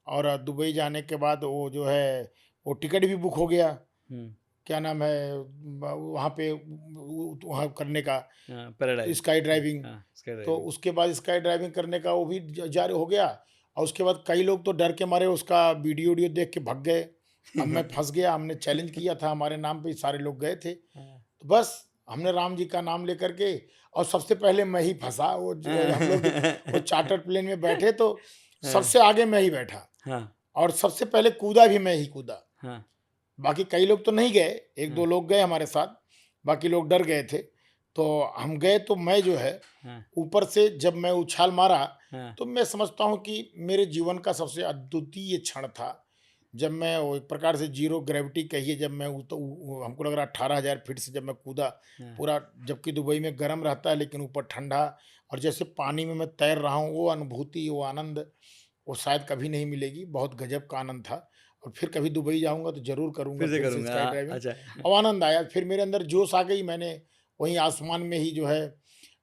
और दुबई जाने के बाद वो जो है वो टिकट भी बुक हो गया। हम्म। क्या नाम है वहाँ पे वहाँ करने का, पैराडाइज। Sky driving. हाँ, स्काई तो ड्राइविंग। उसके बाद स्काई ड्राइविंग करने का वो भी जारी हो गया। और उसके बाद कई लोग तो डर के मारे उसका वीडियो वीडियो देख के भाग गए। अब मैं फंस गया। हमने चैलेंज किया था, हमारे नाम पे सारे लोग गए थे। हाँ। तो बस हमने राम जी का नाम लेकर के, और सबसे पहले मैं ही फंसा। हम लोग वो चार्टर प्लेन में बैठे तो हाँ। सबसे आगे मैं ही बैठा हाँ। और सबसे पहले कूदा भी मैं ही कूदा। हाँ। बाकी कई लोग तो नहीं गए, एक दो हाँ। लोग गए हमारे साथ, बाकी लोग डर गए थे। तो हम गए तो मैं जो है हाँ। ऊपर से जब मैं उछाल मारा, हाँ। तो मैं समझता हूँ कि मेरे जीवन का सबसे अद्वितीय क्षण था। जब मैं वो एक प्रकार से जीरो ग्रेविटी कहिए, जब मैं हमको लग रहा 18,000 फीट से जब मैं कूदा हाँ। पूरा, जबकि दुबई में गर्म रहता है लेकिन ऊपर ठंडा, और जैसे पानी में मैं तैर रहा हूँ, वो अनुभूति, वो आनंद, वो शायद कभी नहीं मिलेगी। बहुत गजब का आनंद था। और फिर कभी दुबई जाऊंगा तो जरूर करूंगा फिर से फिर से करूंगा। स्काई हाँ, ड्राइविंग। अच्छा। और आनंद आया, फिर मेरे अंदर जोश आ गई। मैंने वहीं आसमान में ही जो है,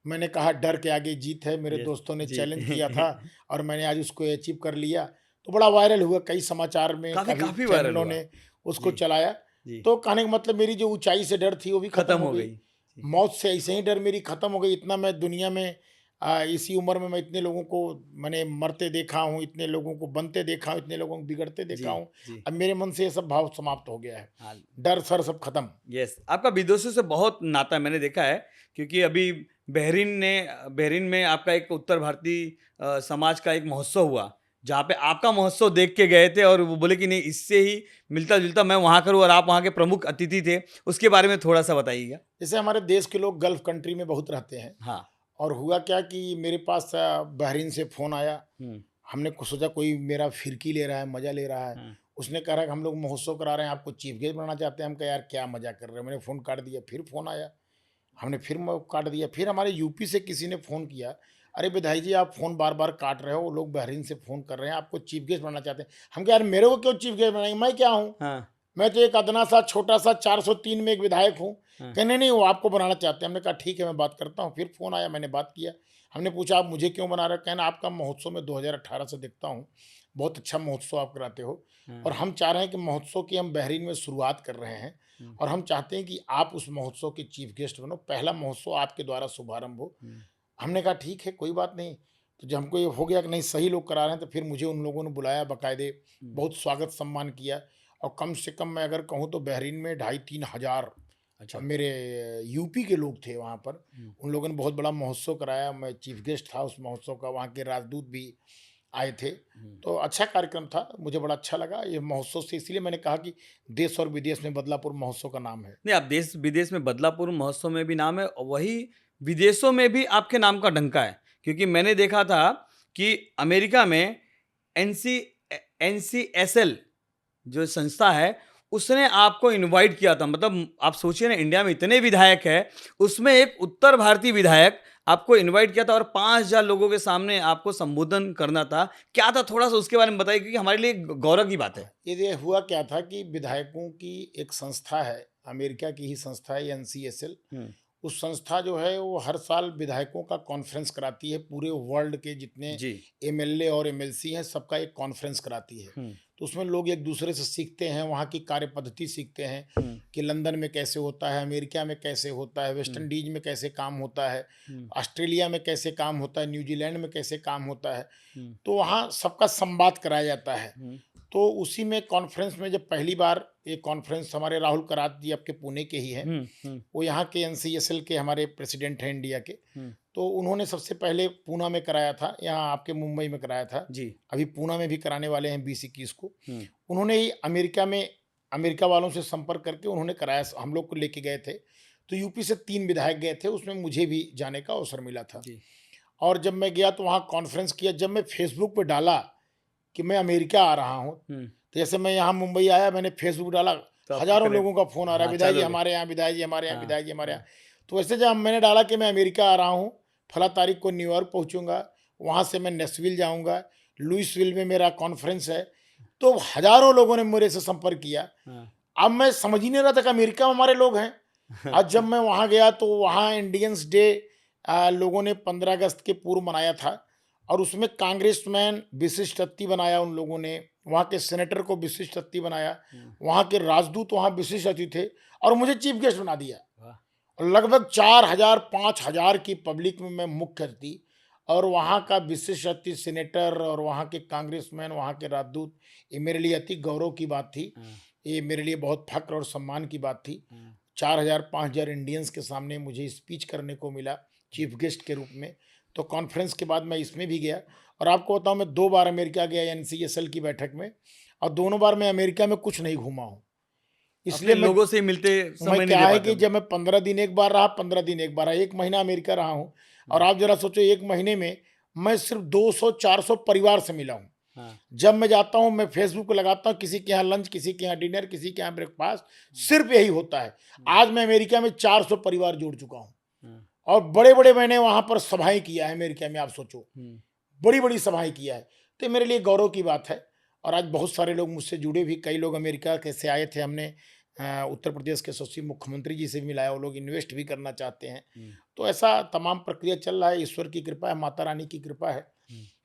मैंने कहा डर के आगे जीत है। मेरे यस। दोस्तों ने जी। चैलेंज किया था और मैंने आज उसको अचीव कर लिया। तो बड़ा वायरल हुआ, कई समाचार में, काफी कभी काफी वायरल चैनलों हुआ। ने उसको जी। चलाया। जी। तो कहने का मतलब मेरी जो ऊंचाई से डर थी वो भी खत्म खत्म हो हो गई। गई। जी। मौत से ऐसे ही डर मेरी खत्म हो गई। इतना मैं दुनिया में इसी उम्र में मैं इतने लोगों को मैंने मरते देखा हूँ, इतने लोगों को बनते देखा हूँ, इतने लोगों को बिगड़ते देखा जी। हूँ। जी। अब मेरे मन से ये सब भाव समाप्त हो गया है। हाँ। डर सर सब खत्म। यस, आपका विदेशों से बहुत नाता है, मैंने देखा है। क्योंकि अभी बहरीन में आपका एक उत्तर भारतीय समाज का एक महोत्सव हुआ, जहाँ पे आपका महोत्सव देख के गए थे और वो बोले कि नहीं, इससे ही मिलता जुलता मैं वहाँ करूँ, और आप वहाँ के प्रमुख अतिथि थे। उसके बारे में थोड़ा सा बताइएगा। जैसे हमारे देश के लोग गल्फ कंट्री में बहुत रहते हैं। हाँ। और हुआ क्या कि मेरे पास बहरीन से फ़ोन आया। हम्म। हमने सोचा कोई मेरा फिरकी ले रहा है, मज़ा ले रहा है। हाँ। उसने कहा कि हम लोग महोत्सव करा रहे हैं, आपको चीफ गेस्ट बनाना चाहते हैं। हम कहा यार क्या मज़ा कर रहे हो। मैंने फ़ोन काट दिया, फिर फ़ोन आया, हमने फिर काट दिया। फिर हमारे यूपी से किसी ने फ़ोन किया, अरे विधायक जी आप फ़ोन बार बार काट रहे हो, वो लोग बहरीन से फ़ोन कर रहे हैं, आपको चीफ गेस्ट बनाना चाहते हैं। हम कहा यार मेरे को क्यों चीफ गेस्ट बनाएंगे, मैं क्या हूँ, हाँ। मैं तो एक अदना सा छोटा सा 403 में एक विधायक हूँ। हाँ। कहने नहीं, वो आपको बनाना चाहते हैं। हमने कहा ठीक है मैं बात करता हूँ। फिर फ़ोन आया, मैंने बात किया। हमने पूछा आप मुझे क्यों बना रहे हो। कहना आपका महोत्सव में 2018 से देखता हूँ, बहुत अच्छा महोत्सव आप कराते हो, हाँ। और हम चाह रहे हैं कि महोत्सव की हम बहरीन में शुरुआत कर रहे हैं, हम्म। और हम चाहते हैं कि आप उस महोत्सव के चीफ गेस्ट बनो, पहला महोत्सव आपके द्वारा शुभारंभ हो। हम्म। हमने कहा ठीक है कोई बात नहीं। तो जब हमको ये हो गया कि नहीं सही लोग करा रहे हैं, तो फिर मुझे उन लोगों ने बुलाया बाकायदे, हम्म। बहुत स्वागत सम्मान किया। और कम से कम मैं अगर कहूँ तो बहरीन में 2,500-3,000 अच्छा। मेरे यूपी के लोग थे वहाँ पर। हम्म। उन लोगों ने बहुत बड़ा महोत्सव कराया, मैं चीफ गेस्ट था उस महोत्सव का, वहाँ के राजदूत भी आए थे। हम्म। तो अच्छा कार्यक्रम था, मुझे बड़ा अच्छा लगा ये महोत्सव से। इसीलिए मैंने कहा कि देश और विदेश में बदलापुर महोत्सव का नाम है। नहीं, आप देश विदेश में बदलापुर महोत्सव में भी नाम है, और वही विदेशों में भी आपके नाम का डंका है। क्योंकि मैंने देखा था कि अमेरिका में एनसी एनसीएसएल जो संस्था है, उसने आपको इनवाइट किया था। मतलब आप सोचिए ना, इंडिया में इतने विधायक है, उसमें एक उत्तर भारतीय विधायक आपको इनवाइट किया था और 5,000 लोगों के सामने आपको संबोधन करना था। क्या था, थोड़ा सा उसके बारे में बताइए, क्योंकि हमारे लिए गौरव की बात है। ये हुआ क्या था कि विधायकों की एक संस्था है, अमेरिका की ही संस्था है एनसीएसएल। हम्म। उस संस्था जो है वो हर साल विधायकों का कॉन्फ्रेंस कराती है, पूरे वर्ल्ड के जितने जी। एमएलए और एमएलसी हैं सबका एक कॉन्फ्रेंस कराती है। हम्म। तो उसमें लोग एक दूसरे से सीखते हैं, वहाँ की कार्य पद्धति सीखते हैं हम्म। कि लंदन में कैसे होता है, अमेरिका में कैसे होता है, वेस्ट हम्म। इंडीज में कैसे काम होता है, हम्म। ऑस्ट्रेलिया में कैसे काम होता है, न्यूजीलैंड में कैसे काम होता है। हम्म। तो वहाँ सबका संवाद कराया जाता है। हम्म। तो उसी में कॉन्फ्रेंस में जब पहली बार एक कॉन्फ्रेंस हमारे राहुल करात जी आपके पुणे के ही हैं, वो यहाँ के एनसीएसएल के हमारे प्रेसिडेंट हैं इंडिया के। तो उन्होंने सबसे पहले पूना में कराया था, यहाँ आपके मुंबई में कराया था जी। अभी पूना में भी कराने वाले हैं 20-21 को। उन्होंने ही अमेरिका वालों से संपर्क करके उन्होंने कराया, हम लोग को लेके गए थे। तो यूपी से 3 विधायक गए थे, उसमें मुझे भी जाने का अवसर मिला था। जी। और जब मैं गया तो वहाँ कॉन्फ्रेंस किया, जब मैं फेसबुक पे डाला कि मैं अमेरिका आ रहा हूँ, तो जैसे मैं यहाँ मुंबई आया, मैंने फेसबुक डाला, तो हजारों लोगों का फोन आ रहा है, हाँ, विधायक जी चालू हो गया। हमारे यहाँ, विधायक जी हमारे यहाँ, हाँ, विधायक जी हमारे हाँ, यहाँ। तो वैसे जब मैंने डाला कि मैं अमेरिका आ रहा हूँ, फला तारीख को न्यूयॉर्क पहुँचूंगा, वहाँ से मैं नेशविल जाऊँगा, लुइसविल में मेरा कॉन्फ्रेंस है, तो हजारों लोगों ने मेरे से संपर्क किया। हाँ। अब मैं समझ ही नहीं रहा था कि अमेरिका में हमारे लोग हैं। आज जब मैं वहाँ गया तो वहाँ इंडियंस डे लोगों ने 15 अगस्त के पूर्व मनाया था, और उसमें कांग्रेसमैन विशिष्ट अतिथि बनाया उन लोगों ने, वहाँ के सेनेटर को विशिष्ट अतिथि बनाया, वहाँ के राजदूत वहाँ विशिष्ट अतिथि थे, और मुझे चीफ गेस्ट बना दिया। और लगभग 4000-5000 की पब्लिक में मैं मुख्य अतिथि, और वहाँ का विशिष्ट अतिथि सेनेटर और वहाँ के कांग्रेसमैन, वहाँ के राजदूत, ये मेरे लिए अति गौरव की बात थी। ये मेरे लिए बहुत फक्र और सम्मान की बात थी। 4000-5000 इंडियंस के सामने मुझे स्पीच करने को मिला चीफ गेस्ट के रूप में। तो कॉन्फ्रेंस के बाद मैं इसमें भी गया, और आपको बताऊं मैं 2 बार अमेरिका गया एनसीएसएल की बैठक में, और दोनों बार मैं अमेरिका में कुछ नहीं घूमा हूँ। इसलिए लोगों से मिलते समय मैं नहीं क्या दे है पाते। कि जब मैं 15 दिन एक बार रहा, 15 दिन एक बार रहा, 1 महीना अमेरिका रहा हूँ, और आप जरा सोचो 1 महीने में मैं सिर्फ 200-400 परिवार से मिला हूँ। जब मैं जाता हूँ, मैं फेसबुक पे लगाता हूँ, किसी के यहाँ लंच, किसी के यहाँ डिनर, किसी के यहाँ ब्रेकफास्ट, सिर्फ यही होता है। आज मैं अमेरिका में 400 परिवार जोड़ चुका हूँ, और बड़े बड़े मैंने वहां पर सभाएं किया है अमेरिका में, आप सोचो बड़ी बड़ी सभाएं किया है। तो मेरे लिए गौरव की बात है। और आज बहुत सारे लोग मुझसे जुड़े भी, कई लोग अमेरिका कैसे आए थे, हमने उत्तर प्रदेश के यशस्वी मुख्यमंत्री जी से भी मिलाया, वो लोग इन्वेस्ट भी करना चाहते हैं। तो ऐसा तमाम प्रक्रिया चल रहा है, ईश्वर की कृपा है, माता रानी की कृपा है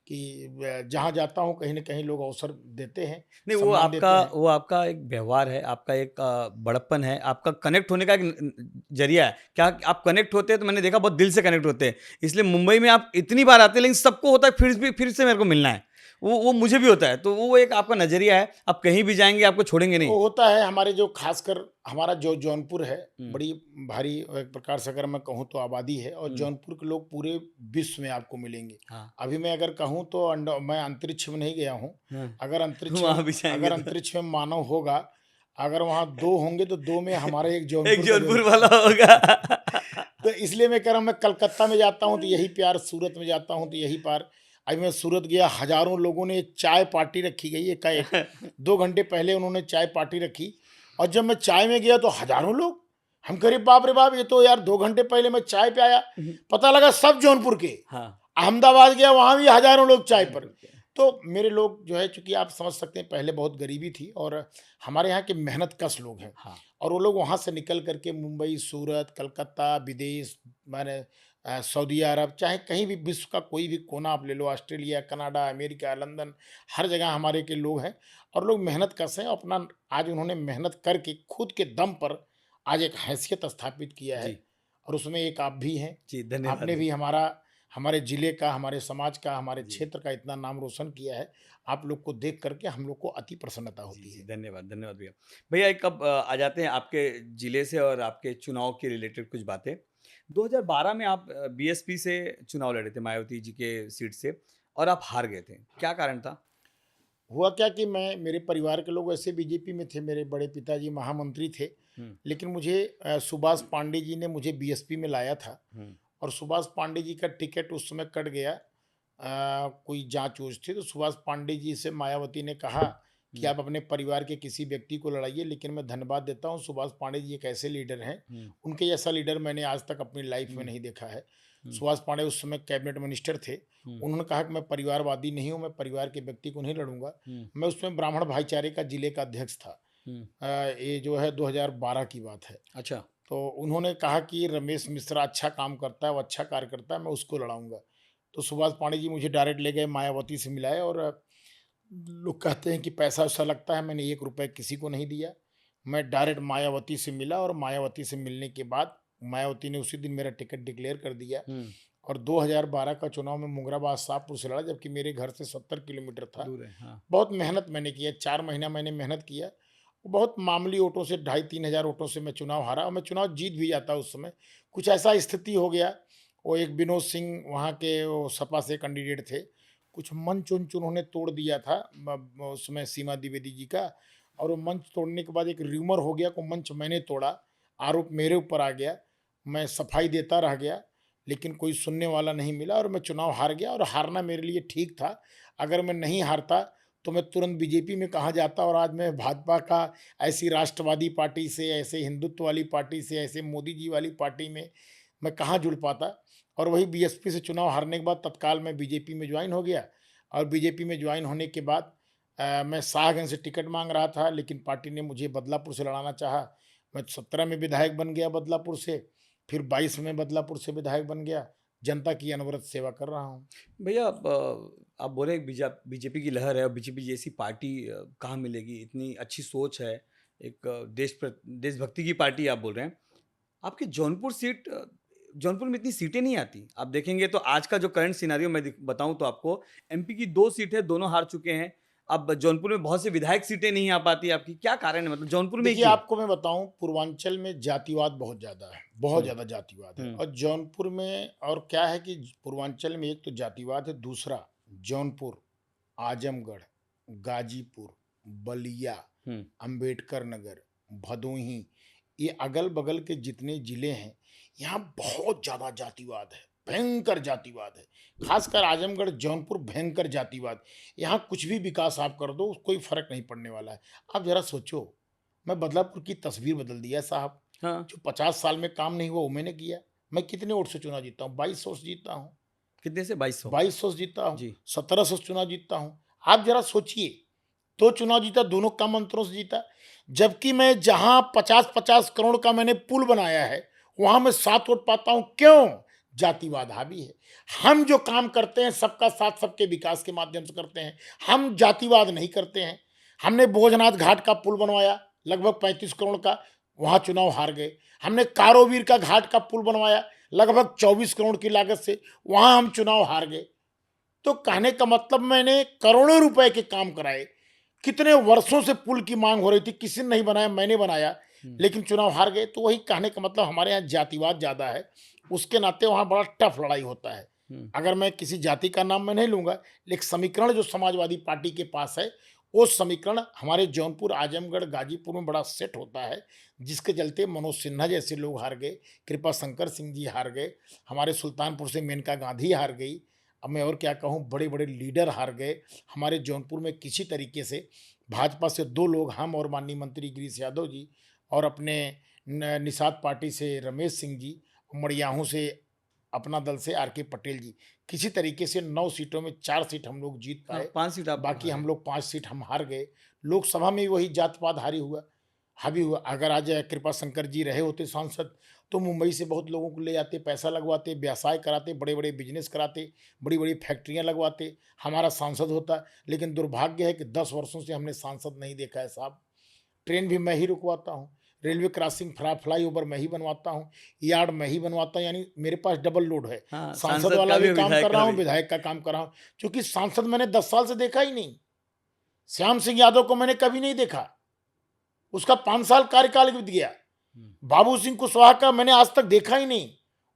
कि जहाँ जाता हूँ कहीं ना कहीं लोग अवसर देते हैं, नहीं, सम्मान देते हैं। वो आपका एक व्यवहार है, आपका एक बड़प्पन है, आपका कनेक्ट होने का एक जरिया है। क्या आप कनेक्ट होते हैं, तो मैंने देखा बहुत दिल से कनेक्ट होते हैं। इसलिए मुंबई में आप इतनी बार आते हैं, लेकिन सबको होता है फिर से मेरे को मिलना है। वो मुझे भी होता है। तो वो एक आपका नजरिया है, आप कहीं भी जाएंगे आपको छोड़ेंगे नहीं। वो होता है हमारे जो, खासकर हमारा जो जौनपुर है, बड़ी भारी एक प्रकार से अगर मैं कहूँ तो आबादी है, और जौनपुर के लोग पूरे विश्व में आपको मिलेंगे। अभी मैं अगर कहूँ तो मैं अंतरिक्ष में नहीं गया हूँ। अगर अंतरिक्ष में मानव होगा, अगर वहाँ 2 होंगे तो 2 में हमारा एक जौनपुर वाला होगा। तो इसलिए मैं कह रहा हूँ, मैं कलकत्ता में जाता हूँ तो यही प्यार, सूरत में जाता हूँ तो यही पार। अभी मैं सूरत गया, हजारों लोगों ने चाय पार्टी रखी गई, एक 2 घंटे पहले उन्होंने चाय पार्टी रखी, और जब मैं चाय में गया तो हजारों लोग, हम कह रहे बाप रे बाप, ये तो यार 2 घंटे पहले मैं चाय पे आया, पता लगा सब जौनपुर के। अहमदाबाद गया, वहां भी हजारों लोग चाय पर। तो मेरे लोग जो है, चूंकि आप समझ सकते हैं पहले बहुत गरीबी थी, और हमारे यहाँ के मेहनत कश लोग हैं, और वो लोग वहाँ से निकल करके मुंबई, सूरत, कलकत्ता, विदेश, मैंने सऊदी अरब, चाहे कहीं भी विश्व का कोई भी कोना आप ले लो, ऑस्ट्रेलिया, कनाडा, अमेरिका, लंदन, हर जगह हमारे के लोग हैं, और लोग मेहनत कश हैं। अपना आज उन्होंने मेहनत करके खुद के दम पर आज एक हैसियत स्थापित किया है, और उसमें एक आप भी हैं। जी, धन्यवाद। आपने भी हमारे जिले का, हमारे समाज का, हमारे क्षेत्र का इतना नाम रोशन किया है। आप लोग को देख करके हम लोग को अति प्रसन्नता होती है। धन्यवाद भैया। भैया एक अब आ जाते हैं आपके जिले से और आपके चुनाव के रिलेटेड कुछ बातें। 2012 में आप बीएसपी से चुनाव लड़े थे, मायावती जी के सीट से, और आप हार गए थे। क्या कारण था? हुआ क्या कि मेरे परिवार के लोग वैसे बीजेपी में थे, मेरे बड़े पिताजी महामंत्री थे, लेकिन मुझे सुभाष पांडे जी ने मुझे बीएसपी में लाया था, और सुभाष पांडे जी का टिकट उस समय कट गया। कोई जांच वूच थी, तो सुभाष पांडे जी से मायावती ने कहा कि आप अपने परिवार के किसी व्यक्ति को लड़ाइए, लेकिन मैं धन्यवाद देता हूं, सुभाष पांडे जी एक ऐसे लीडर हैं, उनके जैसा लीडर मैंने आज तक अपनी लाइफ में नहीं देखा है। सुभाष पांडे उस समय कैबिनेट मिनिस्टर थे। उन्होंने कहा कि मैं परिवारवादी नहीं हूं, मैं परिवार के व्यक्ति को नहीं लड़ूंगा। मैं उसमें ब्राह्मण भाईचारे का जिले का अध्यक्ष था। ये जो है 2012 की बात है। अच्छा। तो उन्होंने कहा कि रमेश मिश्रा अच्छा काम करता है, वो अच्छा कार्य करता है, मैं उसको लड़ाऊंगा। तो सुभाष पांडे जी मुझे डायरेक्ट ले गए, मायावती से मिलाए, और लोग कहते हैं कि पैसा वैसा लगता है, मैंने 1 रुपये किसी को नहीं दिया। मैं डायरेक्ट मायावती से मिला, और मायावती से मिलने के बाद मायावती ने उसी दिन मेरा टिकट डिक्लेयर कर दिया, और 2012 का चुनाव में मुंगराबाद शाहपुर से लड़ा, जबकि मेरे घर से 70 किलोमीटर था। दूर है, हाँ। बहुत मेहनत मैंने की है, 4 महीना मैंने मेहनत किया। बहुत मामूली वोटों से 2,500-3 हज़ार वोटों से मैं चुनाव हारा और मैं चुनाव जीत भी जाता उस समय। कुछ ऐसा स्थिति हो गया, वो एक विनोद सिंह वहाँ के वो सपा से कैंडिडेट थे, कुछ मंच-वंच उन्होंने तोड़ दिया था उसमें सीमा द्विवेदी जी का, और वो मंच तोड़ने के बाद एक र्यूमर हो गया कि मंच मैंने तोड़ा, आरोप मेरे ऊपर आ गया। मैं सफाई देता रह गया, लेकिन कोई सुनने वाला नहीं मिला और मैं चुनाव हार गया, और हारना मेरे लिए ठीक था। अगर मैं नहीं हारता तो मैं तुरंत बीजेपी में कहाँ जाता, और आज मैं भाजपा का ऐसी राष्ट्रवादी पार्टी से, ऐसे हिंदुत्व वाली पार्टी से, ऐसे मोदी जी वाली पार्टी में मैं कहाँ जुड़ पाता। और वही बीएसपी से चुनाव हारने के बाद तत्काल मैं बीजेपी में ज्वाइन हो गया, और बीजेपी में ज्वाइन होने के बाद मैं शाहगंज से टिकट मांग रहा था, लेकिन पार्टी ने मुझे बदलापुर से लड़ाना चाहा। मैं 17 में विधायक बन गया बदलापुर से, फिर 22 में बदलापुर से विधायक बन गया। जनता की अनवरत सेवा कर रहा हूँ। भैया आप बोले बीजेपी की लहर है और बीजेपी जैसी पार्टी कहाँ मिलेगी, इतनी अच्छी सोच है, एक देशभक्ति की पार्टी आप बोल रहे हैं। आपकी जौनपुर सीट जौनपुर में इतनी सीटें नहीं आती। आप देखेंगे तो आज का जो करंट सिनेरियो मैं बताऊं तो आपको, एमपी की 2 सीटें दोनों हार चुके हैं। अब जौनपुर में बहुत से विधायक सीटें नहीं आ पाती आपकी, क्या कारण है, मतलब जौनपुर में ही देखिए, क्यों? आपको मैं बताऊं, पूर्वांचल में जातिवाद बहुत ज़्यादा है, बहुत हुँ, ज़्यादा जातिवाद है। हुँ, और जौनपुर में और क्या है कि पूर्वांचल में एक तो जातिवाद है, दूसरा जौनपुर, आजमगढ़, गाजीपुर, बलिया, हुँ, अंबेडकर नगर, भदोही, ये अगल-बगल के जितने ज़िले हैं, यहाँ बहुत ज़्यादा जातिवाद है, भयंकर जातिवाद है। ख़ासकर आज़मगढ़, जौनपुर भयंकर जातिवाद। यहाँ कुछ भी विकास आप कर दो, कोई फ़र्क नहीं पड़ने वाला है। आप ज़रा सोचो, मैं बदलापुर की तस्वीर बदल दिया साहब। हाँ। जो 50 साल में काम नहीं हुआ, वो मैंने किया। मैं कितने वोट से चुनाव जीता हूँ? 2200 से जीता हूँ। कितने से 2200? 2200 से जीता हूँ, जी। 1700 से चुनाव जीतता हूँ। आप ज़रा सोचिए, 2 चुनाव जीता, दोनों कम अंतरों से जीता। जबकि मैं जहाँ 50-50 करोड़ का मैंने पुल बनाया है, वहाँ मैं 7 वोट पाता हूँ। क्यों? जातिवाद हावी है। हम जो काम करते हैं सबका साथ सबके विकास के माध्यम से करते हैं। हम जातिवाद नहीं करते हैं। हमने भोजनाथ घाट का पुल बनवाया, लगभग 35 करोड़ का, वहाँ चुनाव हार गए। हमने कारोवीर का घाट का पुल बनवाया, लगभग 24 करोड़ की लागत से, वहाँ हम चुनाव हार गए। तो कहने का मतलब, मैंने करोड़ों रुपए के काम कराए। कितने वर्षों से पुल की मांग हो रही थी, किसी ने नहीं बनाया, मैंने बनाया, हुँ, लेकिन चुनाव हार गए। तो वही कहने का मतलब, हमारे यहाँ जातिवाद ज़्यादा है, उसके नाते वहाँ बड़ा टफ लड़ाई होता है। हुँ। अगर मैं किसी जाति का नाम मैं नहीं लूँगा, लेकिन समीकरण जो समाजवादी पार्टी के पास है, वो समीकरण हमारे जौनपुर, आजमगढ़, गाजीपुर में बड़ा सेट होता है, जिसके चलते मनोज सिन्हा जैसे लोग हार गए, कृपा शंकर सिंह जी हार गए, हमारे सुल्तानपुर से मेनका गांधी हार गई। अब मैं और क्या कहूँ, बड़े-बड़े लीडर हार गए। हमारे जौनपुर में किसी तरीके से भाजपा से 2 लोग, हम और माननीय मंत्री गिरीश यादव जी, और अपने निषाद पार्टी से रमेश सिंह जी, मड़ियाहू से अपना दल से आर के पटेल जी, किसी तरीके से 9 सीटों में 4 सीट हम लोग जीत हाँ, पाए। 5 सीट आप बाकी हारे। हम लोग 5 सीट हम हार गए। लोकसभा में वही जात-पात हावी हुआ। अगर आज कृपा शंकर जी रहे होते सांसद, तो मुंबई से बहुत लोगों को ले आते, पैसा लगवाते, व्यवसाय कराते, बड़े-बड़े बिजनेस कराते, बड़ी-बड़ी फैक्ट्रियाँ लगवाते, हमारा सांसद होता। लेकिन दुर्भाग्य है कि 10 वर्षों से हमने सांसद नहीं देखा है साहब। ट्रेन भी मैं ही रुकवाता हूँ, रेलवे क्रॉसिंग फ्लाईओवर मैं ही बनवाता हूँ, यार्ड मैं ही बनवाता हूँ, यानी मेरे पास डबल लोड है। हाँ, सांसद सांसद वाला का भी भी और काम कर विधायक रहा का हूँ, भी। विधायक का काम कर रहा हूँ, क्योंकि सांसद मैंने 10 साल से देखा ही नहीं। श्याम सिंह यादव को मैंने कभी नहीं देखा, उसका 5 साल कार्यकाल बीत गया। हुँ, बाबू सिंह कुशवाहा का मैंने आज तक देखा ही नहीं,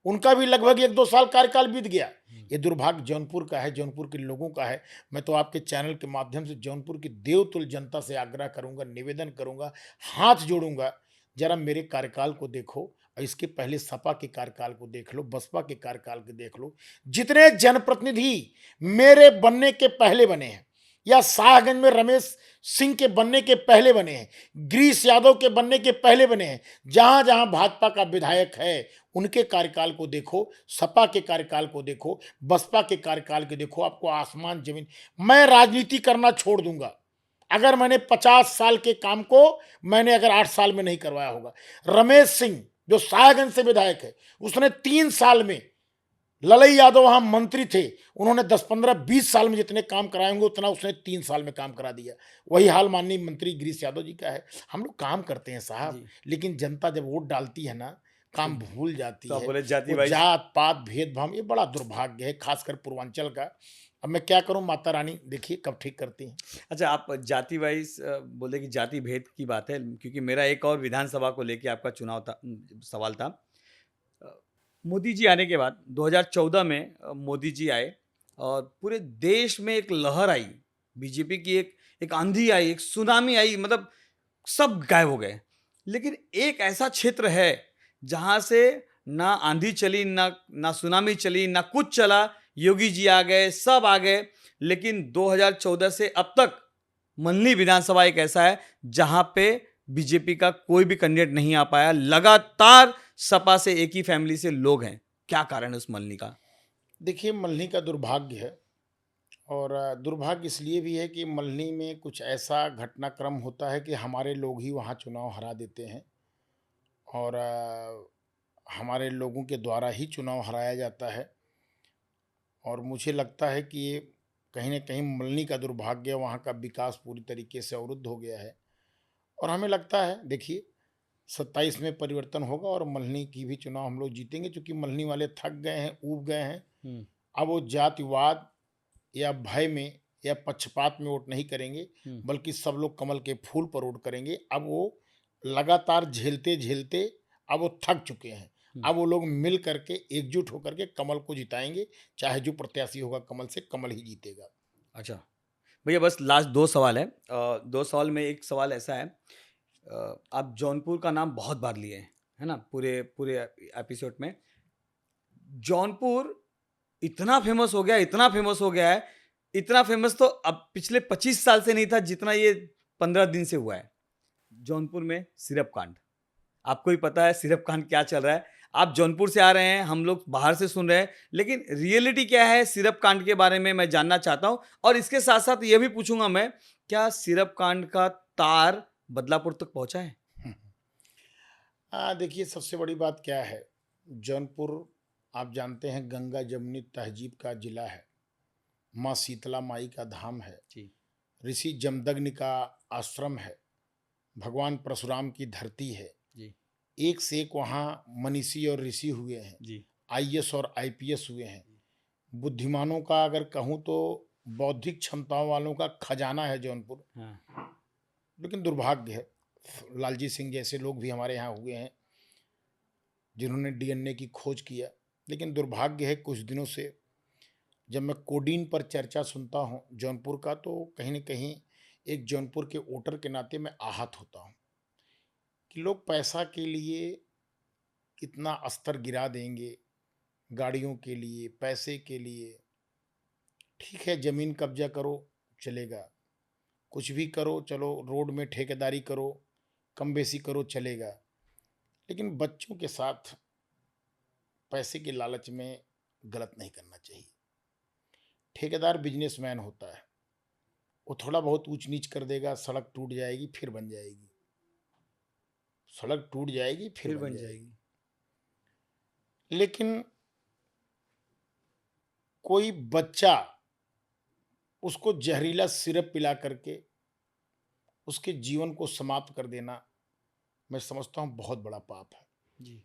उनका भी लगभग 1-2 साल कार्यकाल बीत गया। हुँ। ये दुर्भाग्य जौनपुर का है, जौनपुर के लोगों का है। मैं तो आपके चैनल के माध्यम से जौनपुर की देवतुल्य जनता से आग्रह करूंगा, निवेदन करूंगा, हाथ जोड़ूंगा, जरा मेरे कार्यकाल को देखो, और इसके पहले सपा के कार्यकाल को देख लो, बसपा के कार्यकाल को देख लो। जितने जनप्रतिनिधि मेरे बनने के पहले बने हैं, या शाहगंज में रमेश सिंह के बनने के पहले बने हैं, गिरीश यादव के बनने के पहले बने हैं, जहां जहां भाजपा का विधायक है, उनके कार्यकाल को देखो, सपा के कार्यकाल को देखो, बसपा के कार्यकाल को देखो, आपको आसमान जमीन। मैं राजनीति करना छोड़ दूंगा अगर मैंने 50 साल के काम को मैंने अगर 8 साल में नहीं करवाया होगा। रमेश सिंह जो साहेबगंज से विधायक है, उसने 3 साल में, ललई यादव वहां मंत्री थे, उन्होंने 10-15-20 साल में जितने काम कराए होंगे, उतना उसने 3 साल में काम करा दिया। वही हाल माननीय मंत्री गिरीश यादव जी का है। हम लोग काम करते हैं साहब, जी। लेकिन जनता जब वोट डालती है ना, काम भूल जाती तो आप है। बोले जाति वो वाइज। जात पात भेदभाव, ये बड़ा दुर्भाग्य है, खासकर पूर्वांचल का। अब मैं क्या करूं, माता रानी देखिए कब ठीक करती हैं। अच्छा, आप जाति वाइज बोले कि जाति भेद की बात है, क्योंकि मेरा एक और विधानसभा को लेके आपका चुनाव था, सवाल था। अ, मोदी जी आने के बाद 2014 में मोदी जी आए और पूरे देश में एक लहर आई, बीजेपी की एक एक आंधी आई, एक सुनामी आई, मतलब सब गायब हो गए। लेकिन एक ऐसा क्षेत्र है जहाँ से ना आंधी चली, ना सुनामी चली, ना कुछ चला। योगी जी आ गए, सब आ गए, लेकिन 2014 से अब तक मल्ली विधानसभा एक ऐसा है जहाँ पे बीजेपी का कोई भी कैंडिडेट नहीं आ पाया। लगातार सपा से एक ही फैमिली से लोग हैं। क्या कारण है उस मल्ली का? देखिए मल्हनी का दुर्भाग्य है, और दुर्भाग्य इसलिए भी है कि मल्हनी में कुछ ऐसा घटनाक्रम होता है कि हमारे लोग ही वहाँ चुनाव हरा देते हैं, और हमारे लोगों के द्वारा ही चुनाव हराया जाता है। और मुझे लगता है कि ये कहीं न कहीं मल्हनी का दुर्भाग्य है, वहाँ का विकास पूरी तरीके से अवरुद्ध हो गया है। और हमें लगता है देखिए 27 में परिवर्तन होगा और मल्हनी की भी चुनाव हम लोग जीतेंगे, क्योंकि मल्हनी वाले थक गए हैं, ऊब गए हैं। हम्म। अब वो जातिवाद या भय में या पक्षपात में वोट नहीं करेंगे, हम्म। बल्कि सब लोग कमल के फूल पर वोट करेंगे। अब वो लगातार झेलते-झेलते अब वो थक चुके हैं। हम्म। अब वो लोग मिल करके एकजुट होकर के कमल को जिताएँगे, चाहे जो प्रत्याशी होगा कमल से, कमल ही जीतेगा। अच्छा भैया, बस लास्ट दो सवाल है। दो सवाल में एक सवाल ऐसा है, आप जौनपुर का नाम बहुत बार लिए हैं, है ना, पूरे पूरे एपिसोड में। जौनपुर इतना फेमस हो गया, इतना फेमस हो गया है, इतना फेमस तो अब पिछले 25 साल से नहीं था जितना ये 15 दिन से हुआ है। जौनपुर में सिरप कांड, आपको ही पता है सिरप कांड क्या चल रहा है। आप जौनपुर से आ रहे हैं, हम लोग बाहर से सुन रहे हैं, लेकिन रियलिटी क्या है सिरप कांड के बारे में मैं जानना चाहता हूं। और इसके साथ साथ ये भी पूछूंगा मैं, क्या सिरप कांड का तार बदलापुर तक पहुंचा है? देखिए सबसे बड़ी बात क्या है, जौनपुर आप जानते हैं गंगा जमुनी तहजीब का जिला है, माँ शीतला माई का धाम है, जी। ऋषि जमदग्नि का आश्रम है, भगवान परशुराम की धरती है। जी। एक से एक वहाँ मनीषी और ऋषि हुए हैं, जी। आईएएस और आईपीएस हुए हैं। बुद्धिमानों का अगर कहूँ तो बौद्धिक क्षमताओं वालों का खजाना है जौनपुर। हाँ। लेकिन दुर्भाग्य है, लालजी सिंह जैसे लोग भी हमारे यहाँ हुए हैं जिन्होंने डीएनए की खोज किया। लेकिन दुर्भाग्य है कुछ दिनों से जब मैं कोडीन पर चर्चा सुनता हूँ जौनपुर का, तो कहीं न कहीं एक जौनपुर के वोटर के नाते मैं आहत होता हूँ कि लोग पैसा के लिए इतना स्तर गिरा देंगे, गाड़ियों के लिए, पैसे के लिए। ठीक है, ज़मीन कब्जा करो चलेगा, कुछ भी करो चलो, रोड में ठेकेदारी करो, कम बेसी करो चलेगा। लेकिन बच्चों के साथ पैसे के लालच में गलत नहीं करना चाहिए। ठेकेदार बिजनेसमैन होता है, वो थोड़ा बहुत ऊंच नीच कर देगा, सड़क टूट जाएगी फिर बन जाएगी, सड़क टूट जाएगी फिर फिर बन बन जाएगी। जाएगी। लेकिन कोई बच्चा उसको जहरीला सिरप पिला करके उसके जीवन को समाप्त कर देना, मैं समझता हूँ बहुत बड़ा पाप है। जी।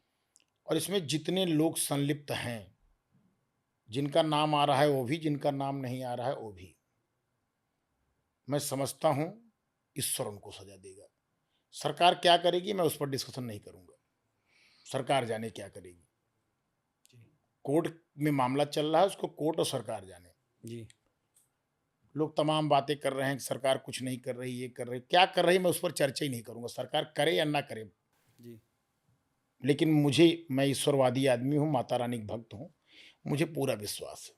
और इसमें जितने लोग संलिप्त हैं, जिनका नाम आ रहा है वो भी, जिनका नाम नहीं आ रहा है वो भी, मैं समझता हूँ ईश्वर उनको सजा देगा। सरकार क्या करेगी मैं उस पर डिस्कशन नहीं करूँगा, सरकार जाने क्या करेगी। जी। कोर्ट में मामला चल रहा है, उसको कोर्ट और सरकार जाने। जी। लोग तमाम बातें कर रहे हैं कि सरकार कुछ नहीं कर रही, ये कर रही, क्या कर रही मैं उस पर चर्चा ही नहीं करूँगा, सरकार करे या ना करे। जी। लेकिन मुझे, मैं ईश्वरवादी आदमी हूँ, माता रानी का भक्त हूँ, मुझे पूरा विश्वास है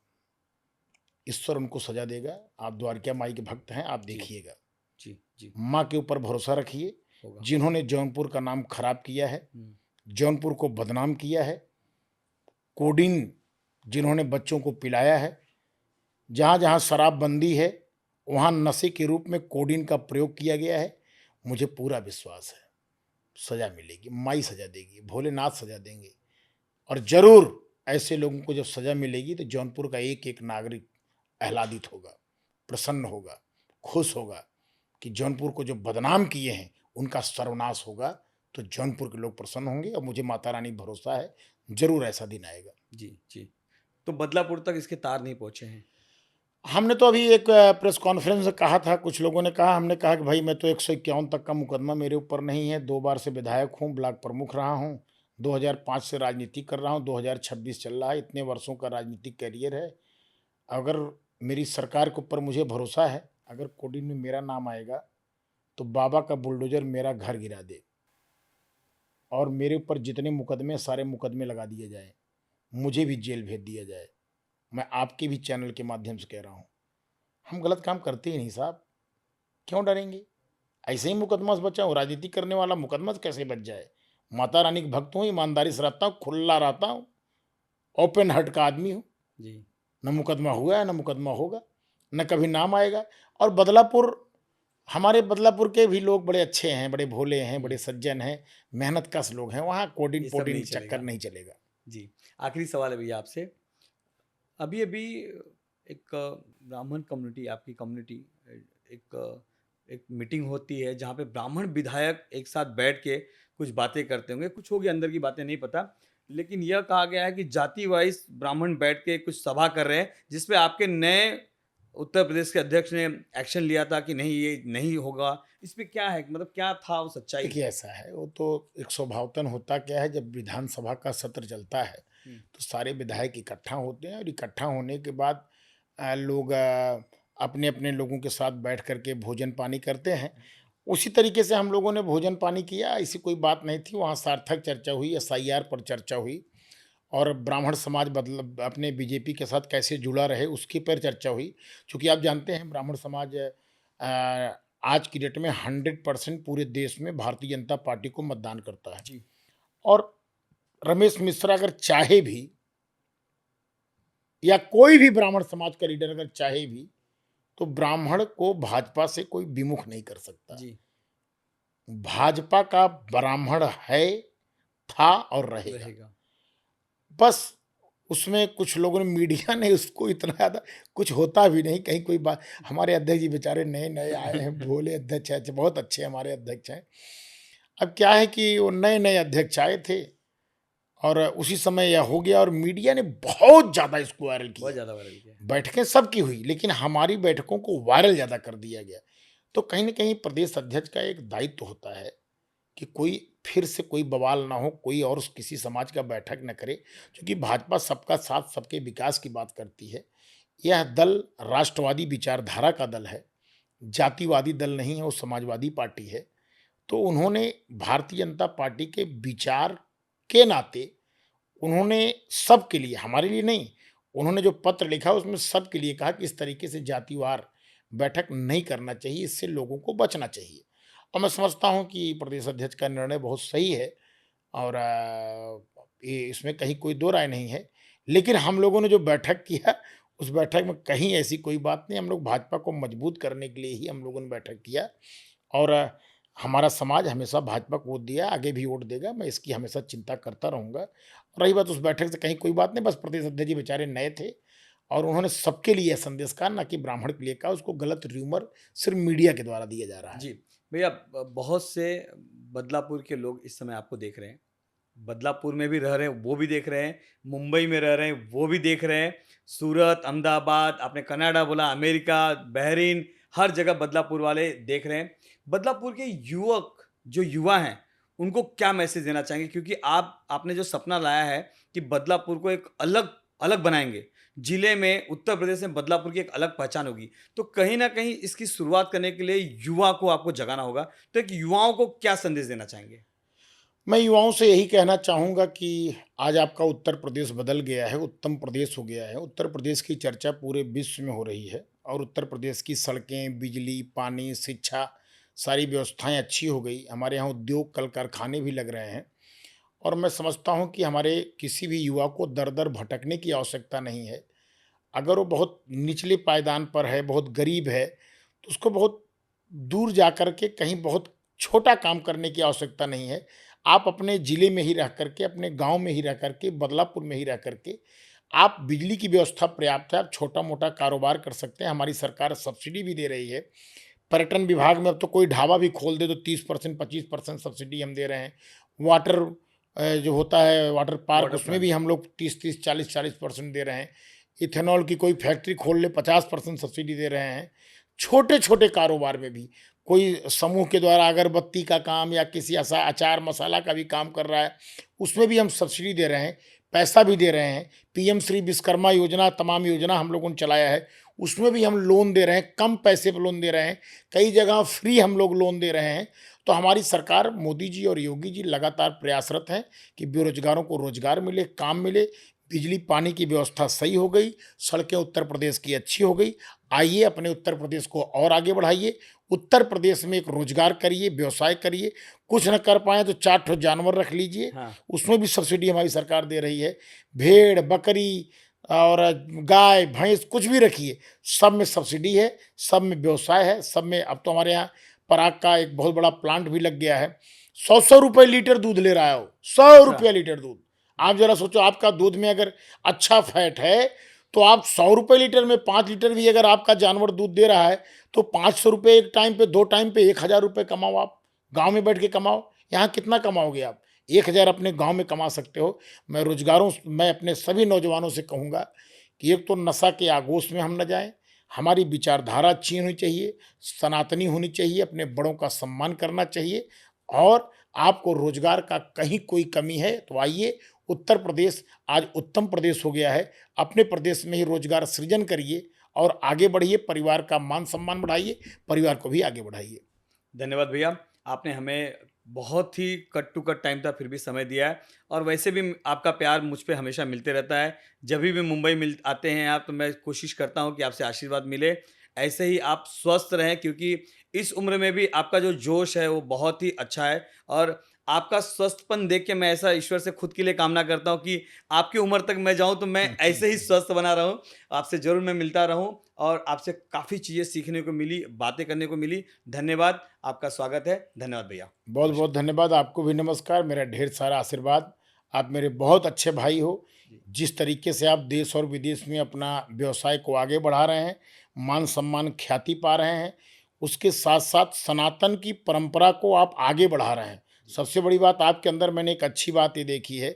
ईश्वर उनको सजा देगा। आप द्वारका माई के भक्त हैं, आप जी। देखिएगा। जी। जी। माँ के ऊपर भरोसा रखिए। होगा। जिन्होंने जौनपुर का नाम खराब किया है, जौनपुर को बदनाम किया है, कोडीन जिन्होंने बच्चों को पिलाया है, जहाँ जहाँ शराबबंदी है वहाँ नशे के रूप में कोडीन का प्रयोग किया गया है, मुझे पूरा विश्वास है सजा मिलेगी, माई सजा देगी, भोलेनाथ सजा देंगे। और जरूर ऐसे लोगों को जब सजा मिलेगी तो जौनपुर का एक एक नागरिक आह्लादित होगा, प्रसन्न होगा, खुश होगा कि जौनपुर को जो बदनाम किए हैं उनका सर्वनाश होगा। तो जौनपुर के लोग प्रसन्न होंगे और मुझे माता रानी भरोसा है, ज़रूर ऐसा दिन आएगा। जी, जी। तो बदलापुर तक इसके तार नहीं पहुँचे हैं। हमने तो अभी एक प्रेस कॉन्फ्रेंस में कहा था, कुछ लोगों ने कहा, हमने कहा कि भाई मैं तो 151 तक का मुकदमा मेरे ऊपर नहीं है, 2 बार से विधायक हूँ, ब्लॉक प्रमुख रहा हूँ, 2005 से राजनीति कर रहा हूँ, 2026 चल रहा है, इतने वर्षों का राजनीतिक करियर है। अगर मेरी सरकार के ऊपर मुझे भरोसा है, अगर कोडिन में मेरा नाम आएगा, तो बाबा का बुलडोज़र मेरा घर गिरा दे और मेरे ऊपर जितने मुकदमे, सारे मुकदमे लगा दिए जाएँ, मुझे भी जेल भेज दिया जाए। मैं आपके भी चैनल के माध्यम से कह रहा हूँ, हम गलत काम करते ही नहीं साहब, क्यों डरेंगे? ऐसे ही मुकदमा से बचा हूँ, राजनीति करने वाला मुकदमा से कैसे बच जाए? माता रानी का भक्त हूँ, ईमानदारी से रहता हूँ, खुला रहता हूँ, ओपन हार्ट का आदमी हूँ। जी, न मुकदमा हुआ है, न मुकदमा होगा, न कभी नाम आएगा। और बदलापुर, हमारे बदलापुर के भी लोग बड़े अच्छे हैं, बड़े भोले हैं, हुँ। बड़े सज्जन हैं, मेहनत-कश लोग हैं, वहाँ ये सब कोडिन-पोडिन नहीं चक्कर चलेगा। नहीं चलेगा। जी, आखिरी सवाल है भैया आपसे। अभी-अभी एक ब्राह्मण कम्युनिटी आपकी कम्युनिटी एक एक मीटिंग होती है जहाँ पे ब्राह्मण विधायक एक साथ बैठ के कुछ बातें करते होंगे, कुछ होगी अंदर की बातें नहीं पता। लेकिन यह कहा गया है कि जाति वाइज़ ब्राह्मण बैठ के कुछ सभा कर रहे हैं, जिस पे आपके नए उत्तर प्रदेश के अध्यक्ष ने एक्शन लिया था कि नहीं ये नहीं होगा। इस पे क्या है? मतलब क्या था वो सच्चाई? देखिए ऐसा है, वो तो एक स्वभावतन होता क्या है, जब विधानसभा का सत्र चलता है, हुँ, तो सारे विधायक इकट्ठा होते हैं और इकट्ठा होने के बाद लोग अपने-अपने लोगों के साथ बैठ कर के भोजन-पानी करते हैं। उसी तरीके से हम लोगों ने भोजन-पानी किया, ऐसी कोई बात नहीं थी, वहाँ सार्थक चर्चा हुई, एसआईआर पर चर्चा हुई और ब्राह्मण समाज मतलब अपने बीजेपी के साथ कैसे जुड़ा रहे, उसके पर चर्चा हुई। चूँकि आप जानते हैं ब्राह्मण समाज आज की डेट में 100% पूरे देश में भारतीय जनता पार्टी को मतदान करता है जी, और रमेश मिश्रा अगर चाहे भी या कोई भी ब्राह्मण समाज का लीडर अगर चाहे भी, तो ब्राह्मण को भाजपा से कोई विमुख नहीं कर सकता। जी, भाजपा का ब्राह्मण है, था और रहेगा। रहेगा। बस उसमें कुछ लोगों ने, मीडिया ने उसको इतना ज़्यादा, कुछ होता भी नहीं, कहीं कोई बात, हमारे अध्यक्ष जी बेचारे नए-नए आए हैं, भोले अध्यक्ष हैं, बहुत अच्छे हमारे अध्यक्ष हैं। अब क्या है कि वो नए-नए अध्यक्ष आए थे और उसी समय यह हो गया और मीडिया ने बहुत ज़्यादा इसको वायरल बहुत किया। ज़्यादा वायरल किया है। बैठकें सबकी हुई, लेकिन हमारी बैठकों को वायरल ज़्यादा कर दिया गया। तो कहीं न कहीं प्रदेश अध्यक्ष का एक दायित्व होता है कि कोई फिर से कोई बवाल ना हो, कोई और किसी समाज का बैठक न करे, क्योंकि भाजपा सबका साथ, सबके विकास की बात करती है। यह दल राष्ट्रवादी विचारधारा का दल है, जातिवादी दल नहीं है, वो समाजवादी पार्टी है। तो उन्होंने भारतीय जनता पार्टी के विचार के नाते उन्होंने सबके लिए, हमारे लिए नहीं, उन्होंने जो पत्र लिखा उसमें सबके लिए कहा कि इस तरीके से जातिवार बैठक नहीं करना चाहिए, इससे लोगों को बचना चाहिए। और मैं समझता हूँ कि प्रदेश अध्यक्ष का निर्णय बहुत सही है और ये इसमें कहीं कोई दो राय नहीं है। लेकिन हम लोगों ने जो बैठक किया, उस बैठक में कहीं ऐसी कोई बात नहीं, हम लोग भाजपा को मजबूत करने के लिए ही हम लोगों ने बैठक किया और हमारा समाज हमेशा भाजपा को वोट दिया, आगे भी वोट देगा, मैं इसकी हमेशा चिंता करता रहूँगा। रही बात उस बैठक से, कहीं कोई बात नहीं, बस प्रदेश अध्यक्ष जी बेचारे नए थे और उन्होंने सबके लिए यह संदेश कहा, ना कि ब्राह्मण के लिए कहा, उसको गलत र्यूमर सिर्फ मीडिया के द्वारा दिया जा रहा है। जी, भैया बहुत से बदलापुर के लोग इस समय आपको देख रहे हैं। बदलापुर में भी रह रहे हैं, वो भी देख रहे हैं, मुंबई में रह रहे हैं, वो भी देख रहे हैं, सूरत, अहमदाबाद, आपने कनाडा बोला, अमेरिका, बहरीन, हर जगह बदलापुर वाले देख रहे हैं। बदलापुर के युवक जो युवा हैं, उनको क्या मैसेज देना चाहेंगे? क्योंकि आपने जो सपना लाया है कि बदलापुर को एक अलग अलग बनाएँगे, जिले में उत्तर प्रदेश में बदलापुर की एक अलग पहचान होगी। तो कहीं न कहीं इसकी शुरुआत करने के लिए युवा को आपको जगाना होगा। तो एक युवाओं को क्या संदेश देना चाहेंगे? मैं युवाओं से यही कहना चाहूँगा कि आज आपका उत्तर प्रदेश बदल गया है, उत्तम प्रदेश हो गया है। उत्तर प्रदेश की चर्चा पूरे विश्व में हो रही है और उत्तर प्रदेश की सड़कें, बिजली, पानी, शिक्षा, सारी व्यवस्थाएँ अच्छी हो गई। हमारे यहाँ उद्योग, कल-कारखाने भी लग रहे हैं और मैं समझता हूँ कि हमारे किसी भी युवा को दर-दर भटकने की आवश्यकता नहीं है। अगर वो बहुत निचले पायदान पर है, बहुत गरीब है, तो उसको बहुत दूर जा कर के कहीं बहुत छोटा काम करने की आवश्यकता नहीं है। आप अपने ज़िले में ही रह कर के, अपने गाँव में ही रह कर के, बदलापुर में ही रह कर के, आप बिजली की व्यवस्था पर्याप्त है, आप छोटा-मोटा कारोबार कर सकते हैं। हमारी सरकार सब्सिडी भी दे रही है। पर्यटन विभाग में अब तो कोई ढाबा भी खोल दे तो 30% 25% सब्सिडी हम दे रहे हैं। वाटर जो होता है वाटर पार्क, वाटर उसमें प्लांट। भी हम लोग 30-30 40-40% दे रहे हैं। इथेनॉल की कोई फैक्ट्री खोल ले 50% सब्सिडी दे रहे हैं। छोटे छोटे कारोबार में भी कोई समूह के द्वारा अगरबत्ती का काम या किसी अचार मसाला का भी काम कर रहा है, उसमें भी हम सब्सिडी दे रहे हैं, पैसा भी दे रहे हैं। पीएम श्री विश्वकर्मा योजना, तमाम योजना हम लोगों ने चलाया है, उसमें भी हम लोन दे रहे हैं, कम पैसे पर लोन दे रहे हैं, कई जगह फ्री हम लोग लोन दे रहे हैं। तो हमारी सरकार, मोदी जी और योगी जी लगातार प्रयासरत हैं कि बेरोजगारों को रोजगार मिले, काम मिले। बिजली पानी की व्यवस्था सही हो गई, सड़कें उत्तर प्रदेश की अच्छी हो गई। आइए अपने उत्तर प्रदेश को और आगे बढ़ाइए। उत्तर प्रदेश में एक रोजगार करिए, व्यवसाय करिए। कुछ न कर पाए तो 4 ठो जानवर रख लीजिए, हाँ। उसमें भी सब्सिडी हमारी सरकार दे रही है। भेड़ बकरी और गाय भैंस कुछ भी रखिए, सब में सब्सिडी है, सब में व्यवसाय है, सब में। अब तो हमारे यहाँ पराग का एक बहुत बड़ा प्लांट भी लग गया है। 100 रुपये लीटर दूध ले रहा है वो, 100 रुपया लीटर दूध। आप जरा सोचो, आपका दूध में अगर अच्छा फैट है तो आप 100 रुपये लीटर में 5 लीटर भी अगर आपका जानवर दूध दे रहा है तो 500 रुपये एक टाइम पे, 2 टाइम पे 1000 रुपये कमाओ। आप गांव में बैठ के कमाओ, यहाँ कितना कमाओगे आप? 1000 अपने गांव में कमा सकते हो। मैं अपने सभी नौजवानों से कहूँगा कि एक तो नशा के आगोश में हम न जाएं, हमारी विचारधारा अच्छी होनी चाहिए, सनातनी होनी चाहिए, अपने बड़ों का सम्मान करना चाहिए। और आपको रोजगार का कहीं कोई कमी है तो आइए, उत्तर प्रदेश आज उत्तम प्रदेश हो गया है। अपने प्रदेश में ही रोजगार सृजन करिए और आगे बढ़िए, परिवार का मान सम्मान बढ़ाइए, परिवार को भी आगे बढ़ाइए। धन्यवाद भैया, आपने हमें बहुत ही कट टू कट टाइम था फिर भी समय दिया है, और वैसे भी आपका प्यार मुझ पे हमेशा मिलते रहता है। जब भी मुंबई मिल आते हैं आप, तो मैं कोशिश करता हूँ कि आपसे आशीर्वाद मिले। ऐसे ही आप स्वस्थ रहें, क्योंकि इस उम्र में भी आपका जो जोश है वो बहुत ही अच्छा है, और आपका स्वस्थपन देख के मैं ऐसा ईश्वर से खुद के लिए कामना करता हूँ कि आपकी उम्र तक मैं जाऊँ तो मैं ऐसे ही स्वस्थ बना रहूँ। आपसे ज़रूर मैं मिलता रहूँ, और आपसे काफ़ी चीज़ें सीखने को मिली, बातें करने को मिली। धन्यवाद, आपका स्वागत है। धन्यवाद भैया। बहुत बहुत धन्यवाद, आपको भी नमस्कार, मेरा ढेर सारा आशीर्वाद। आप मेरे बहुत अच्छे भाई हो। जिस तरीके से आप देश और विदेश में अपना व्यवसाय को आगे बढ़ा रहे हैं, मान सम्मान ख्याति पा रहे हैं, उसके साथ साथ सनातन की परंपरा को आप आगे बढ़ा रहे हैं। सबसे बड़ी बात आपके अंदर मैंने एक अच्छी बात ये देखी है,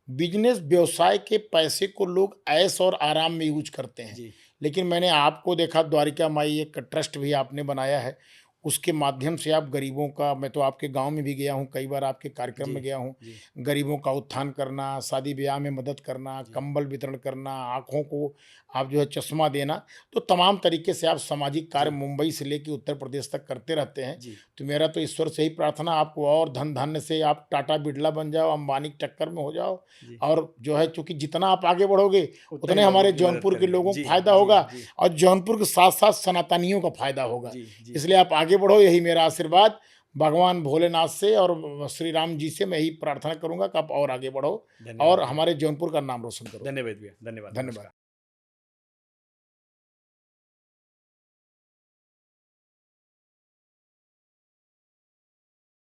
बिजनेस व्यवसाय के पैसे को लोग ऐश और आराम में यूज करते हैं, जी। लेकिन मैंने आपको देखा, द्वारिका माई एक ट्रस्ट भी आपने बनाया है, उसके माध्यम से आप गरीबों का, मैं तो आपके गांव में भी गया हूं, कई बार आपके कार्यक्रम जी। में गया हूं, जी। गरीबों का उत्थान करना, शादी ब्याह में मदद करना, जी। कंबल वितरण करना, आँखों को आप जो है चश्मा देना, तो तमाम तरीके से आप सामाजिक कार्य जी। मुंबई से लेकर उत्तर प्रदेश तक करते रहते हैं। जी। तो मेरा तो ईश्वर से ही प्रार्थना, आपको और धन धान्य से आप टाटा बिरला बन जाओ, अंबानी की टक्कर में हो जाओ। जी। और जो है, चूंकि जितना आप आगे बढ़ोगे उतना उतने ही लोगों हमारे की मदद जौनपुर के करेंगे। लोगों जी। को फायदा जी। होगा जी। और जौनपुर के साथ साथ सनातनियों का फायदा होगा। जी। जी। इसलिए आप आगे बढ़ो, यही मेरा आशीर्वाद भगवान भोलेनाथ से और श्री राम जी से मैं यही प्रार्थना करूंगा कि आप और आगे बढ़ो और धन्यवाद भैया। हमारे जौनपुर का नाम रोशन करो। धन्यवाद भैया। धन्यवाद। धन्यवाद। नमस्कार।